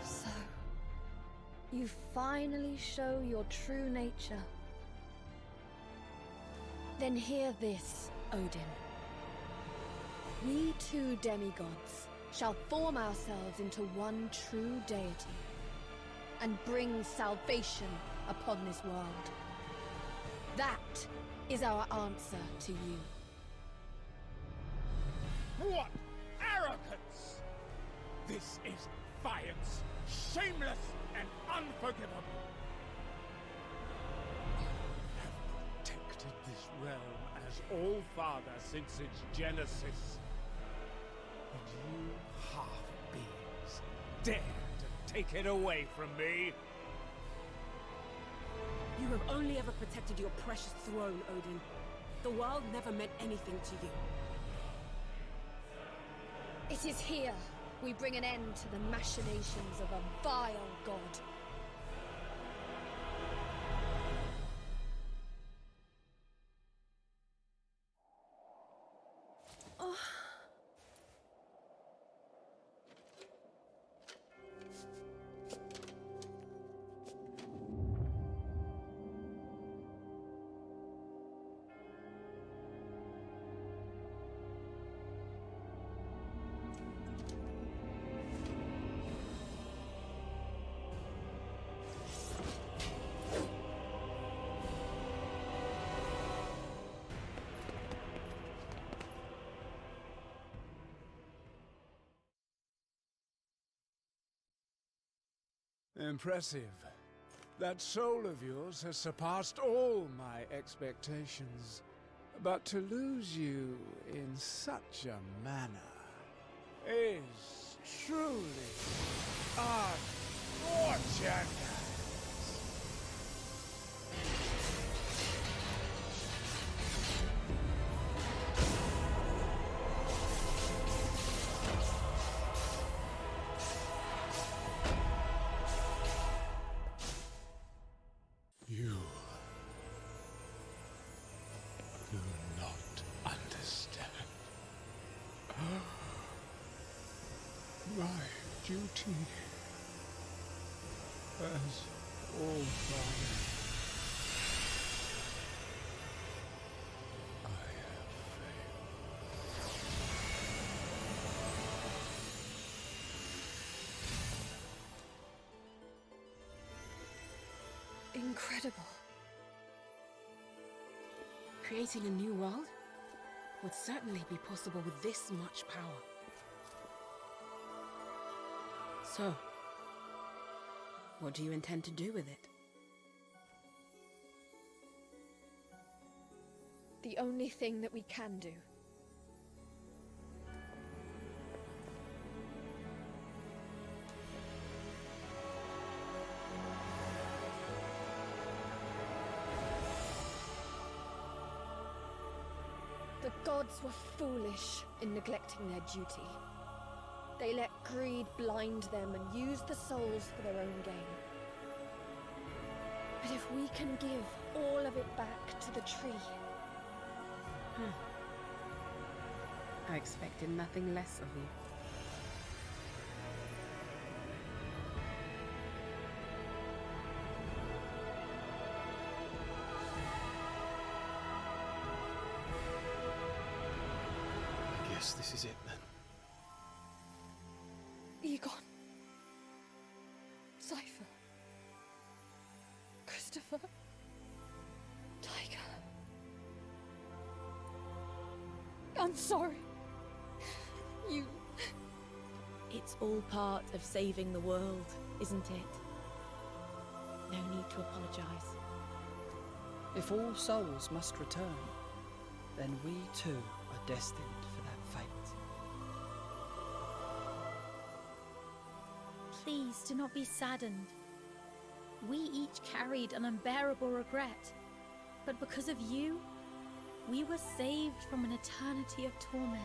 C: So, you finally show your true nature. Then hear this, Odin. We two demigods shall form ourselves into one true deity, and bring salvation upon this world. That is our answer to you.
N: What arrogance! This is defiance, shameless and unforgivable. You have protected this realm as All-Father since its genesis. And you half-beings dare to take it away from me?
E: You have only ever protected your precious throne, Odin. The world never meant anything to you.
C: It is here we bring an end to the machinations of a vile god.
B: Impressive. That soul of yours has surpassed all my expectations. But to lose you in such a manner is truly unfortunate. Duty as All-Father. I have failed.
C: incredible.
E: Creating a new world would certainly be possible with this much power. So, what do you intend to do with it?
C: The only thing that we can do. The gods were foolish in neglecting their duty. They let greed blind them and used the souls for their own gain. But if we can give all of it back to the tree...
E: I expected nothing less of you.
D: I guess this is it then.
C: Egon. Cypher. Christopher. Tiger. I'm sorry. You...
H: It's all part of saving the world, isn't it? No need to apologize.
G: If all souls must return, then we too are destined for that fate.
K: Please do not be saddened. We each carried an unbearable regret, but because of you, we were saved from an eternity of torment.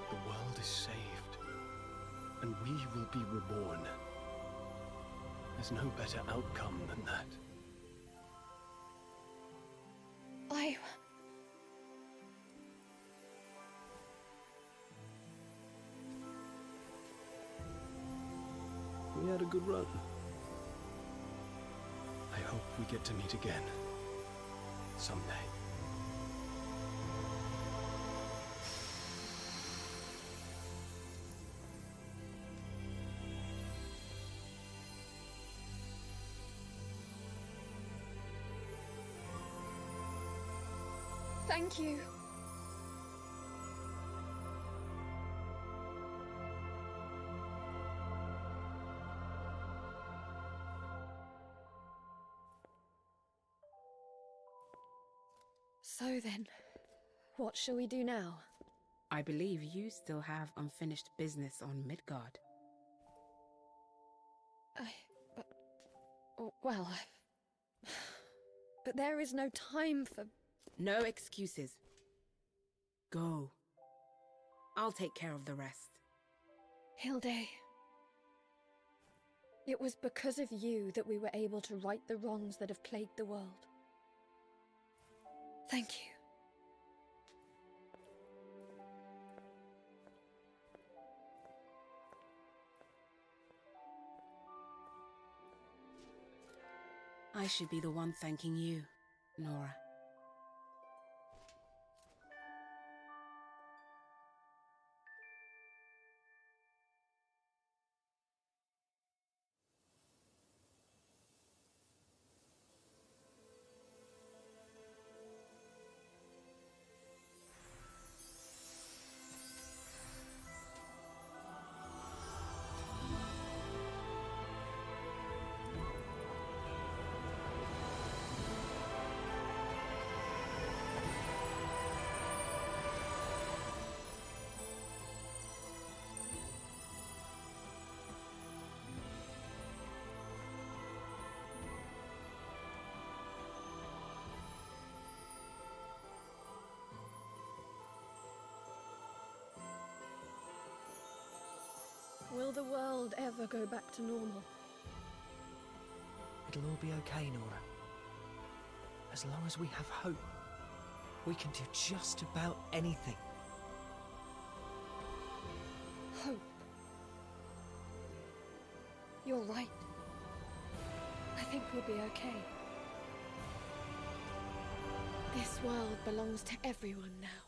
D: The world is saved, and we will be reborn. There's no better outcome than that. We had a good run. I hope we get to meet again. Someday.
C: Thank you. So then, what shall we do now?
E: I believe you still have unfinished business on Midgard.
C: Well... But there is no time for...
E: No excuses. Go. I'll take care of the rest.
C: Hilde... It was because of you that we were able to right the wrongs that have plagued the world. Thank you.
E: I should be the one thanking you, Nora.
C: Will the world ever go back to normal?
F: It'll all be okay, Nora. As long as we have hope, we can do just about anything.
C: Hope. You're right. I think we'll be okay. This world belongs to everyone now.